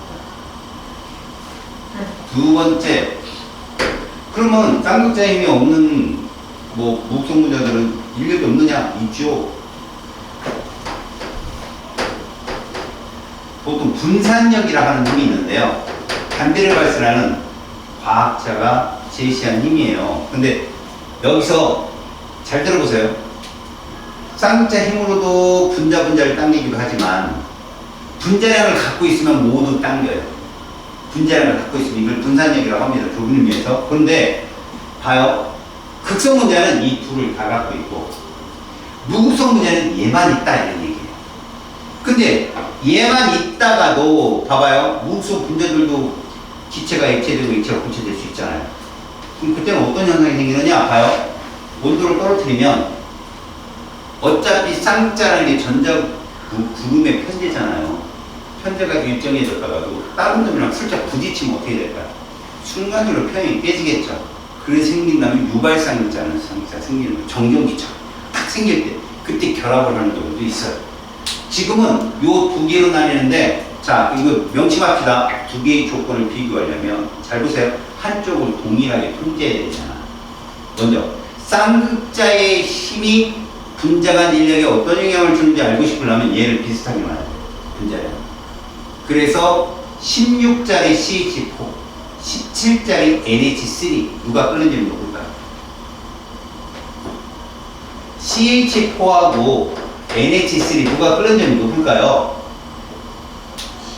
두 번째, 그러면 쌍극자 힘이 없는 뭐 무극성 분자들은 인력이 없느냐? 있죠. 보통 분산력이라 하는 힘이 있는데요. 반대를 발생하는 과학자가 제시한 힘이에요. 근데 여기서 잘 들어보세요. 쌍극자 힘으로도 분자를 당기기도 하지만 분자량을 갖고 있으면 모두 당겨요. 분자량을 갖고 있으면 이걸 분산력이라고 합니다. 좁은 의미에서. 그런데 봐요. 극성 분자는 이 둘을 다 갖고 있고 무극성 분자는 얘만 있다 이런 얘기예요. 근데 얘만 있다가도 봐봐요. 무극성 분자들도 기체가 액체되고 액체가 분체될 수 있잖아요. 그럼 그때는 어떤 현상이 생기느냐? 봐요. 온도를 떨어뜨리면 어차피 쌍극자라는 게 전자 구름의 편제잖아요. 편제가 일정해졌다가도 다른 놈이랑 슬쩍 부딪히면 어떻게 될까요? 순간적으로 평형이 깨지겠죠. 그래서 생긴다면 유발쌍극자는 쌍극자 생기는 거예요. 정전기처럼 딱 생길 때 그때 결합을 하는 경우도 있어요. 지금은 요 두 개로 나뉘는데 자 이거 명심합시다. 두 개의 조건을 비교하려면 잘 보세요. 한쪽을 동일하게 통제해야 되잖아. 먼저 쌍극자의 힘이 분자 간 인력에 어떤 영향을 주는지 알고 싶으려면 얘를 비슷하게 말해야 돼요. 분자량. 그래서 16짜리 CH4 17짜리 NH3 누가 끓는지 모를까요? CH4하고 NH3 누가 끓는지 높을까요?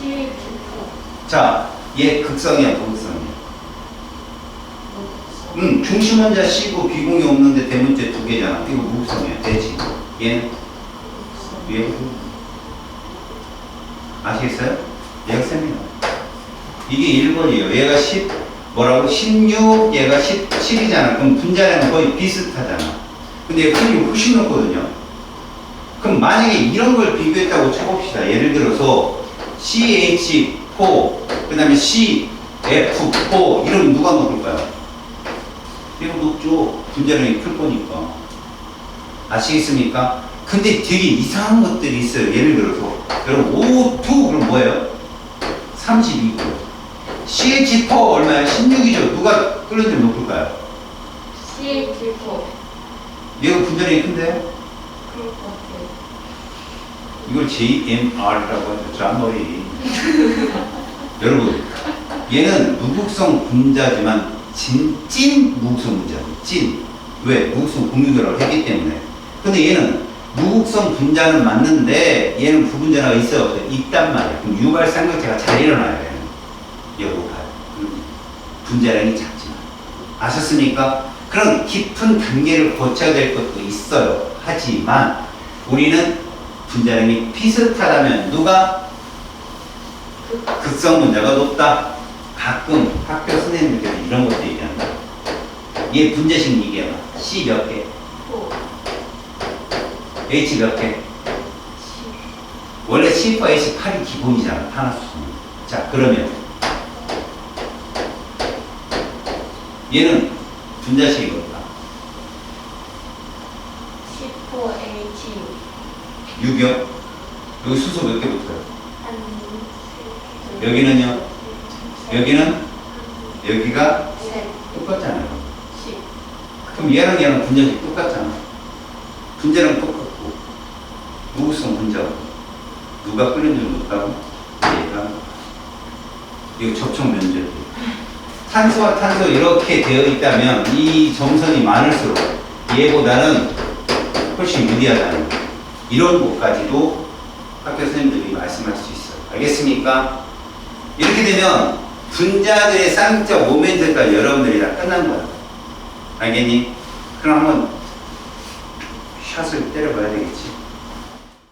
CH4. 자, 얘 극성이야, 무극성이야? 중심 원자 C고 비공이 없는데 대문자 두 개잖아. 이거 무극성이야, 대지. 얘는 얘 아시겠어요? 얘가 셉니다. 이게 1번이에요. 얘가 10, 뭐라고? 16, 얘가 17이잖아. 그럼 분자량은 거의 비슷하잖아. 근데 얘가 크기 훨씬 높거든요. 그럼 만약에 이런 걸 비교했다고 쳐봅시다. 예를 들어서 CH4, 그 다음에 CF4, 이러면 누가 높을까요? 얘가 높죠. 분자량이 클 거니까. 아시겠습니까? 근데 되게 이상한 것들이 있어요. 예를 들어서 여러분 O2 그럼 뭐예요? 32고 CH4 얼마야? 16이죠. 누가 끓는지 높을까요? CH4. 얘가 분자량이 큰데요? 그럴 것 같아요. 이걸 JMR이라고 하죠. 잔머리. 여러분, 얘는 무극성 분자지만 찐 무극성 분자. 찐. 왜? 무극성 공유결합을 했기 때문에. 근데 얘는 무극성 분자는 맞는데 얘는 부분자가 있어요? 없어요? 있단 말이야. 그럼 유발 삼각체가 잘 일어나야 돼요. 여보가. 분자량이 작지만. 아셨습니까? 그런 깊은 단계를 거쳐야 될 것도 있어요. 하지만 우리는 분자량이 비슷하다면 누가 극성 분자가 높다. 가끔 학교 선생님들께서 이런 것도 얘기한다. 얘 분자식 얘기해봐. C 몇 개? 5, H 몇 개? 10, 원래 C과 H 8이 기본이잖아. 탄화수소는. 자, 그러면 얘는 분자식이 높다. 15H 6이요? 여기 수소 몇 개 붙어요? 한 여기는요? 여기는? 여기가 셋, 똑같잖아요. 10. 그럼 얘랑 얘랑 분자식 똑같잖아. 분자랑 똑같고 무극성 분자 누가 끓는 줄 높다고? 얘가. 이거 접촉 면적이. 탄소와 탄소 이렇게 되어 있다면 이 점선이 많을수록 얘보다는 훨씬 유리하다는 거. 이런 것까지도 학교 선생님들이 말씀할 수 있어요. 알겠습니까? 이렇게 되면 분자들의 쌍적 모멘트까지 여러분들이 다 끝난 거야. 알겠니? 그럼 한번 샷을 때려봐야 되겠지.